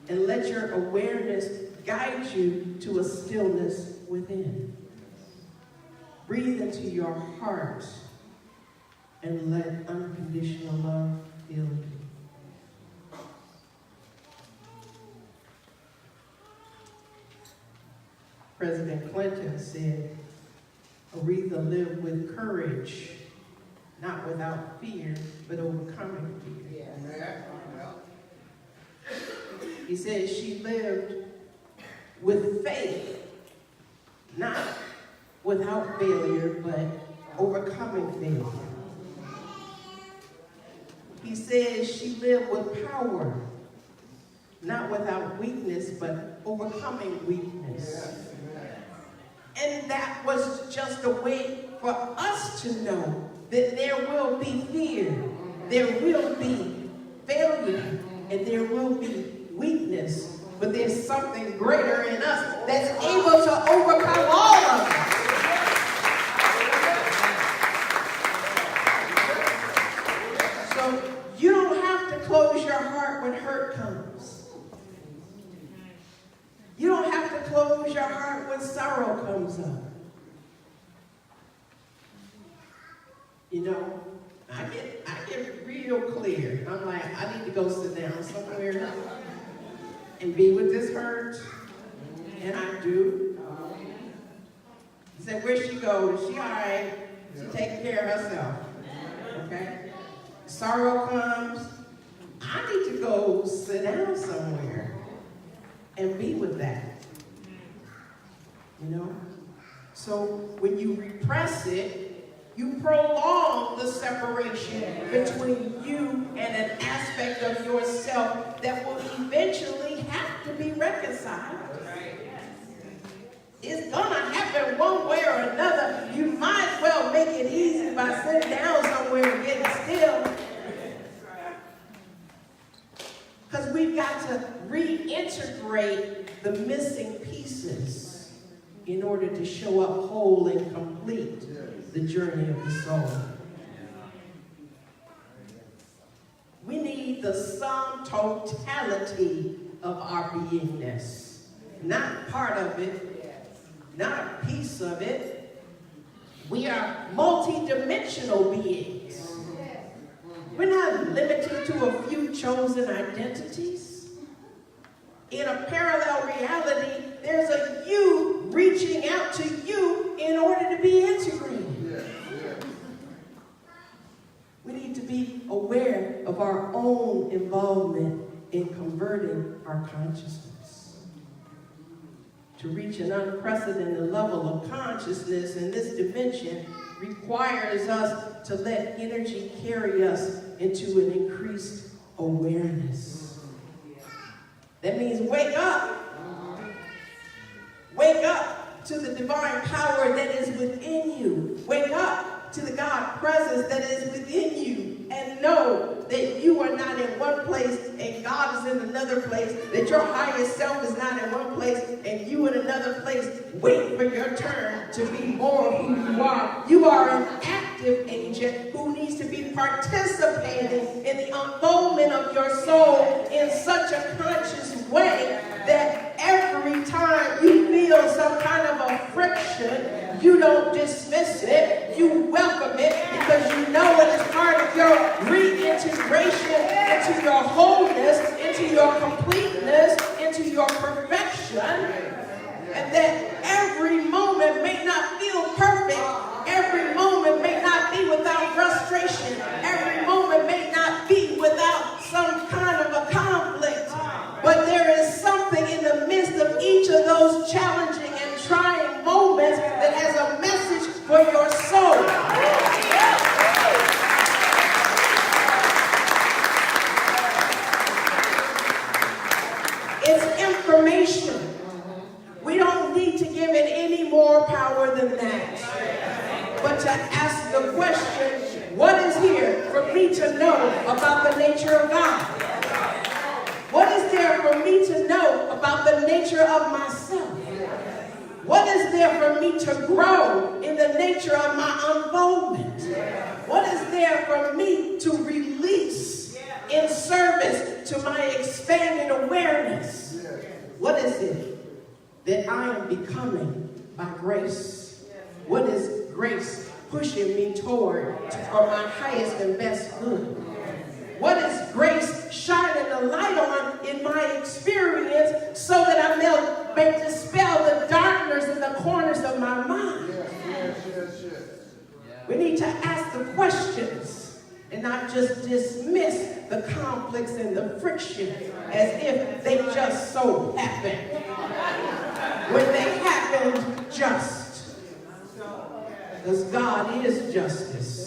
And let your awareness guide you to a stillness within. Breathe into your heart and let unconditional love fill you. President Clinton said, Aretha lived with courage, not without fear, but overcoming fear. He said she lived with faith, not without failure, but overcoming failure. He says she lived with power, not without weakness, but overcoming weakness. And that was just a way for us to know that there will be fear, there will be failure, and there will be weakness. But there's something greater in us that's able to overcome all of it. So you don't have to close your heart when hurt comes. You don't have to close your heart when sorrow comes up. You know, I get real clear. I'm like, I need to go sit down somewhere and be with this hurt. And I do. He said, where'd she go? Is she all right? She's taking care of herself. Okay? Sorrow comes. I need to go sit down somewhere and be with that. You know? So when you repress it, you prolong the separation between you and an aspect of yourself that will eventually have to be reconciled. It's gonna happen one way or another. You might as well make it easy by sitting down somewhere and getting still. Because we've got to reintegrate the missing pieces in order to show up whole and complete the journey of the soul. We need the sum totality of our beingness. Not part of it, not a piece of it. We are multi-dimensional beings. We're not limited to a few chosen identities. In a parallel reality, there's a you reaching out to you in order to be integrated. We need to be aware of our own involvement in converting our consciousness. To reach an unprecedented level of consciousness in this dimension requires us to let energy carry us into an increased awareness. That means wake up. Wake up. to the divine power that is within you. Wake up to the God presence that is within you, and know that you are not in one place and God is in another place, that your highest self is not in one place and you in another place waiting for your turn to be more of who you are. You are an active agent who needs to be participating in the unfoldment of your soul in such a conscious way that every time you feel some kind of a friction, you don't dismiss it, you welcome it, because you know it is part of your reintegration into your wholeness, into your completeness, into your perfection, and that every moment may not feel perfect, every moment may not be without frustration, every moment may not be without some kind of a conflict, but there is something in the midst of each of those challenging and trying moments that has a message for your soul. It's information. We don't need to give it any more power than that. But to ask the question, what is here for me to know about the nature of God? What is there for me to know about the nature of myself? What is there for me to grow in the nature of my unfoldment? What is there for me to release in service to my expanded awareness? What is it that I am becoming by grace? What is grace pushing me toward for my highest and best good? What is grace shining a light on in my experience so that I may dispel the darkness in the corners of my mind? We need to ask the questions and not just dismiss the conflicts and the friction as if they just so happened. When they happened just. Because God is justice.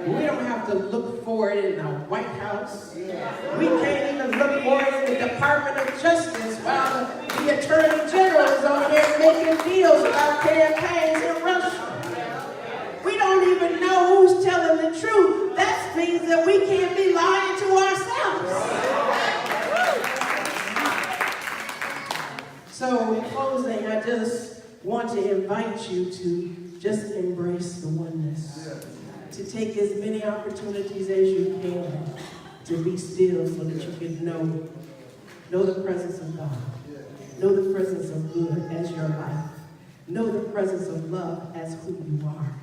We don't have to look for it in the White House. We can't even look for it in the Department of Justice while the Attorney General is on there making deals about campaigns in Russia. We don't even know who's telling the truth. That means that we can't be lying to ourselves. So in closing, I just want to invite you to just embrace the oneness. To take as many opportunities as you can to be still so that you can know the presence of God. Know the presence of good as your life. Know the presence of love as who you are.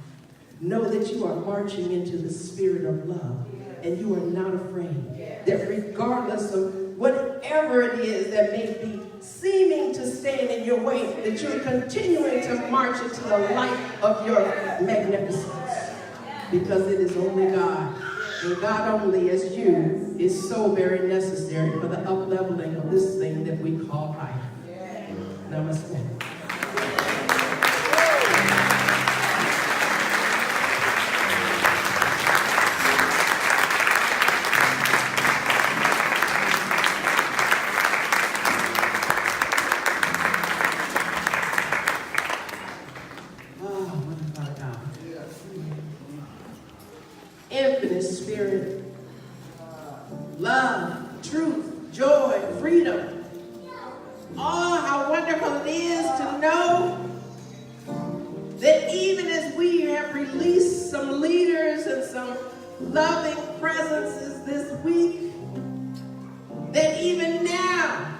Know that you are marching into the spirit of love and you are not afraid. That regardless of whatever it is that may be seeming to stand in your way, that you're continuing to march into the light of your magnificence. Because it is only God, and God only as you, is so very necessary for the up-leveling of this thing that we call life. Namaste. Infinite spirit, love, truth, joy, freedom. Oh, how wonderful it is to know that even as we have released some leaders and some loving presences this week, that even now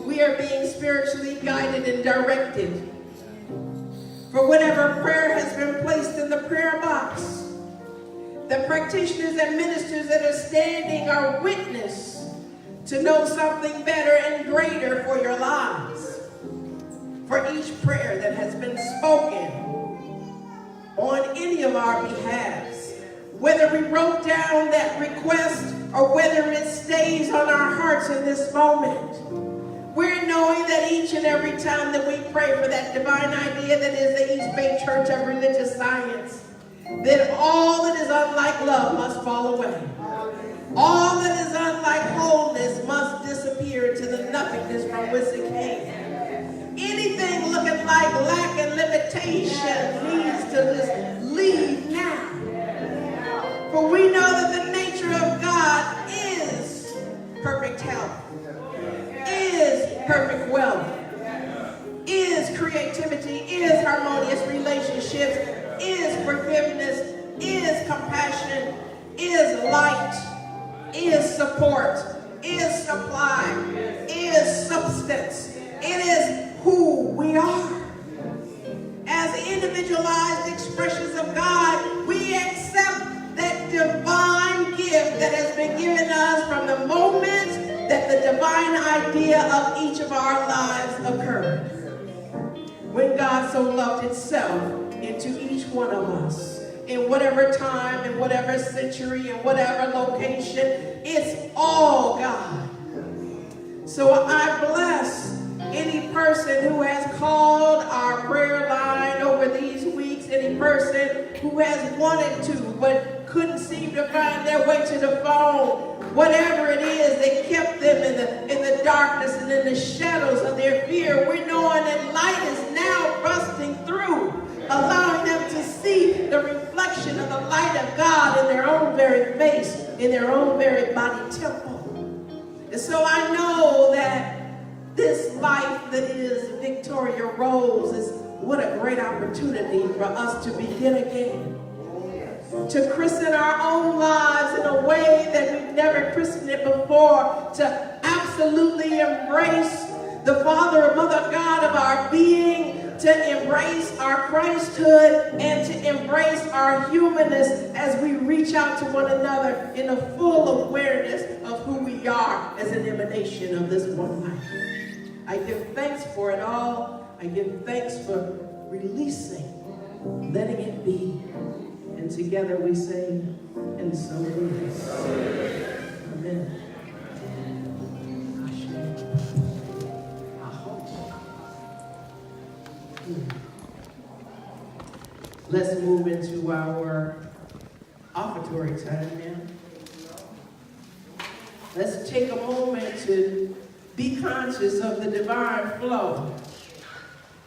we are being spiritually guided and directed for whatever prayer has been placed in the prayer box. The practitioners and ministers that are standing are witness to know something better and greater for your lives. For each prayer that has been spoken on any of our behalves, whether we wrote down that request or whether it stays on our hearts in this moment, we're knowing that each and every time that we pray for that divine idea that is the East Bay Church of Religious Science, that all that is unlike love must fall away. All that is unlike wholeness must disappear into the nothingness from which it came. Anything looking like perfect wealth, is creativity, is harmonious relationships, is forgiveness, is compassion, is light, is support, is supply, is substance. It is who we are. As individualized expressions of God, we accept that divine gift that has been given us from the moment that the divine idea of each of our lives occurred. When God so loved itself into each one of us, in whatever time, in whatever century, in whatever location, it's all God. So I bless any person who has called our prayer line over these weeks, any person who has wanted to but couldn't seem to find their way to the phone, whatever it is that kept them in the darkness and in the shadows of their fear, we're knowing that light is now busting through, allowing them to see the reflection of the light of God in their own very face, in their own very body temple. And so I know that this life that is Victoria Rose is what a great opportunity for us to begin again. To christen our own lives in a way that we've never christened it before. To absolutely embrace the Father and Mother God of our being. To embrace our Christhood and to embrace our humanness as we reach out to one another in a full awareness of who we are as an emanation of this one life. I give thanks for it all. I give thanks for releasing, letting it be. And together we say, and so it is. Amen. Let's move into our offertory time now. Let's take a moment to be conscious of the divine flow,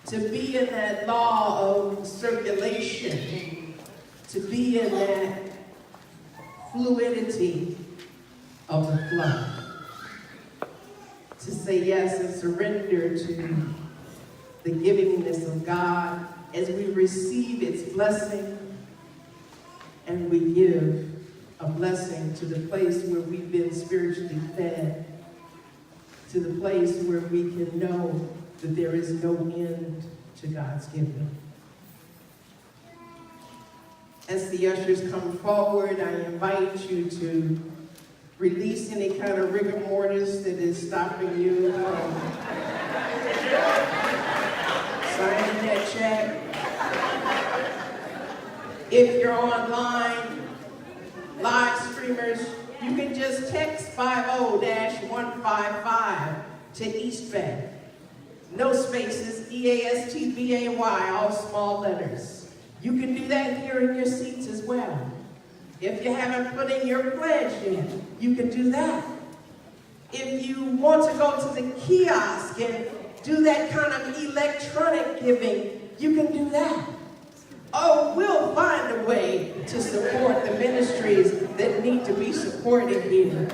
to be in that law of circulation, to be in that fluidity of the flow, to say yes and surrender to the givingness of God as we receive its blessing and we give a blessing to the place where we've been spiritually fed, to the place where we can know that there is no end to God's giving. As the ushers come forward, I invite you to release any kind of rigor mortis that is stopping you from signing that check. If you're online, live streamers, you can just text 50-155 to East Bay. No spaces, EASTBAY, all small letters. You can do that here in your seats as well. If you haven't put in your pledge yet, you can do that. If you want to go to the kiosk and do that kind of electronic giving, you can do that. Oh, we'll find a way to support the ministries that need to be supported here,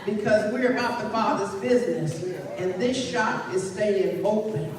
because we're about the Father's business, and this shop is staying open.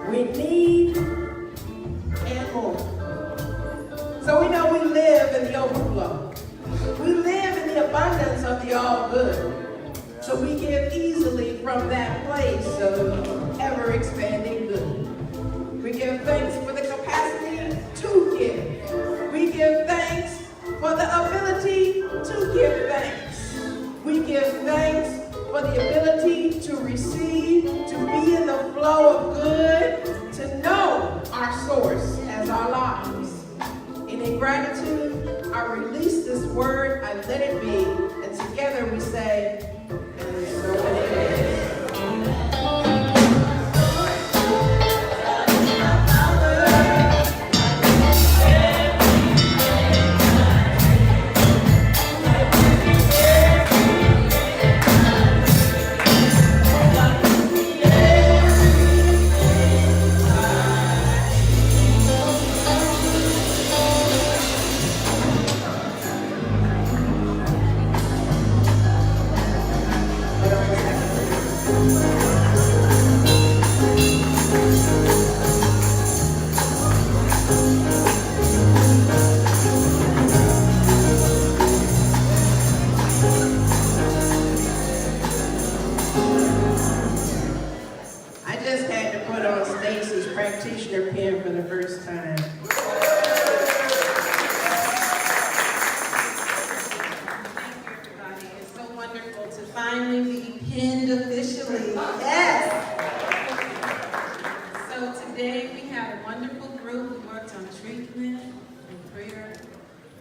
we need, and more. So we know we live in the overflow. We live in the abundance of the all good. So we give easily from that place of ever expanding good. We give thanks for the capacity to give. We give thanks for the ability to give thanks. We give thanks for the ability to receive, to be in the flow of good, to know our source as our lives. And in gratitude, I release this word, I let it be, and together we say, and so it is. Practitioner pen for the first time. Thank you, everybody. It's so wonderful to finally be pinned officially. Yes! So today we had a wonderful group. We worked on treatment and prayer.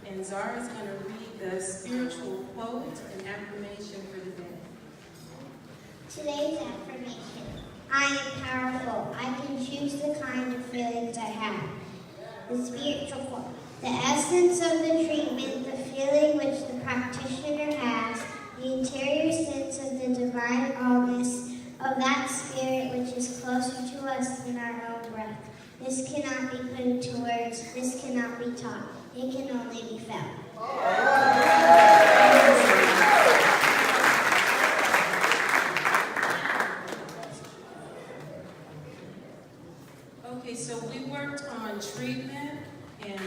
And Zara's going to read the spiritual quote and affirmation for the day. Today's affirmation. I am powerful. I can choose the kind of feelings I have. The spiritual quote. The essence of the treatment, the feeling which the practitioner has, the interior sense of the divine allness of that spirit which is closer to us than our own breath. This cannot be put into words. This cannot be taught. It can only be felt. Okay, so we worked on treatment, and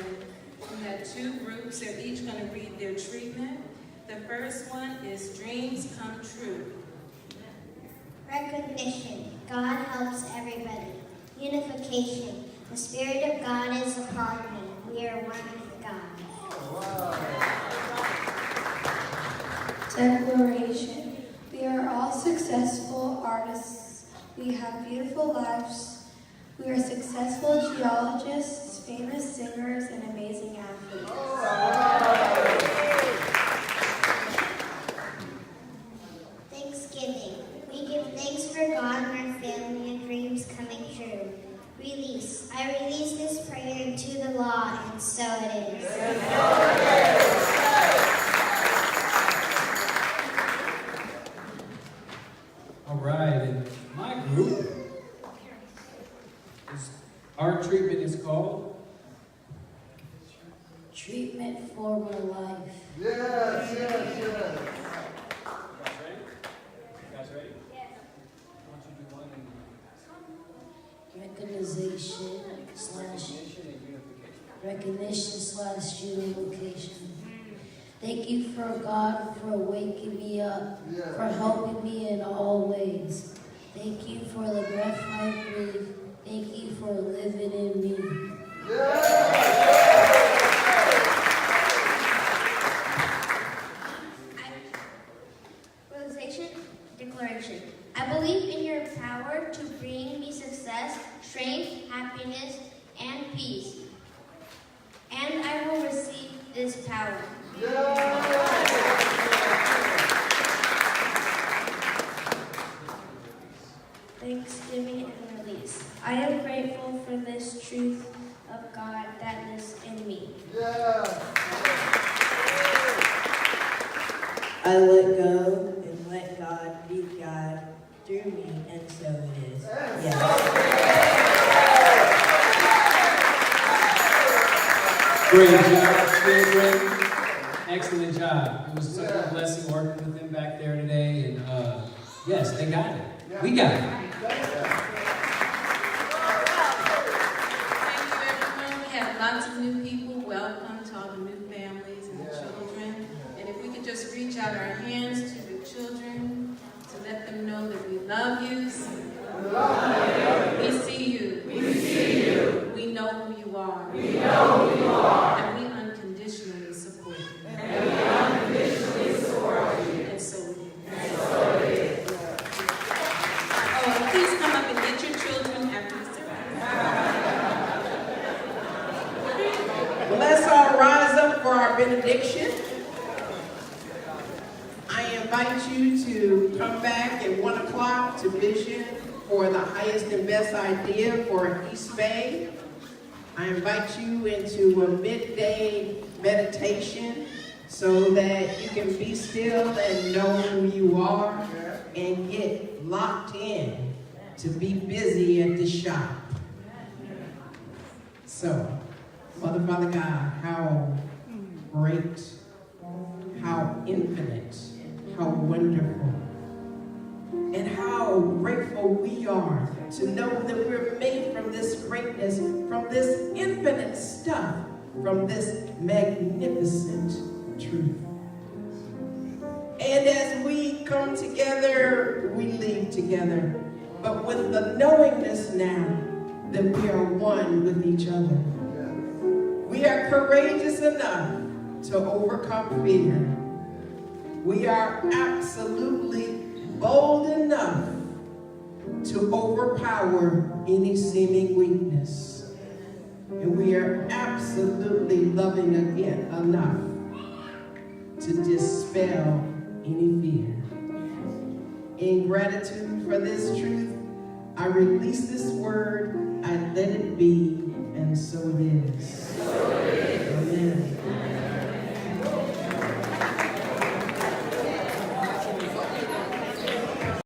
we had two groups. They're each going to read their treatment. The first one is Dreams Come True. Recognition. God helps everybody. Unification. The Spirit of God is upon me. We are one with God. Declaration. We are all successful artists. We have beautiful lives. We are successful geologists, famous singers, and amazing athletes. Thanksgiving. We give thanks for God and our family and dreams coming true. Release. I release this prayer into the law, and so it is. All right, and my group, our treatment is called Treatment for my life. Yes, yes, yes. You guys ready? Yes. Why don't you do one and recognition/unification. Thank you for God for waking me up, for helping me in all ways. Thank you for the breath I breathe. Thank you for living in me. Realization, declaration. I believe in your power to bring me success, strength, happiness, and peace. And I will receive this power. Thanksgiving and release. I am grateful for this truth of God that lives in me. I let go and let God be God through me, and so it is. Great job, children. Excellent job. It was such a blessing working with them back there today. And yes, they got it. We got it. lots of new people. Welcome to all the new families and the children. And if we could just reach out our hands to the children to let them know that we love you. We see you. We see you. We know who you are. We know who you are. And we unconditionally support you. And we unconditionally support you. And so we do. And so it is. Oh, please come up and get your children after the service. Well, let's all rise up for our benediction. I invite you to come back at 1 o'clock to vision for the highest and best idea for East Bay. I invite you into a midday meditation so that you can be still and know who you are and get locked in to be busy at the shop. So, Mother, Father God, how great, how infinite, how wonderful, and how grateful we are to know that we're made from this greatness, from this infinite stuff, from this magnificent truth. And as we come together, we leave together, but with the knowingness now that we are one with each other. We are courageous enough to overcome fear. We are absolutely bold enough to overpower any seeming weakness. And we are absolutely loving again enough to dispel any fear. In gratitude for this truth, I release this word, I let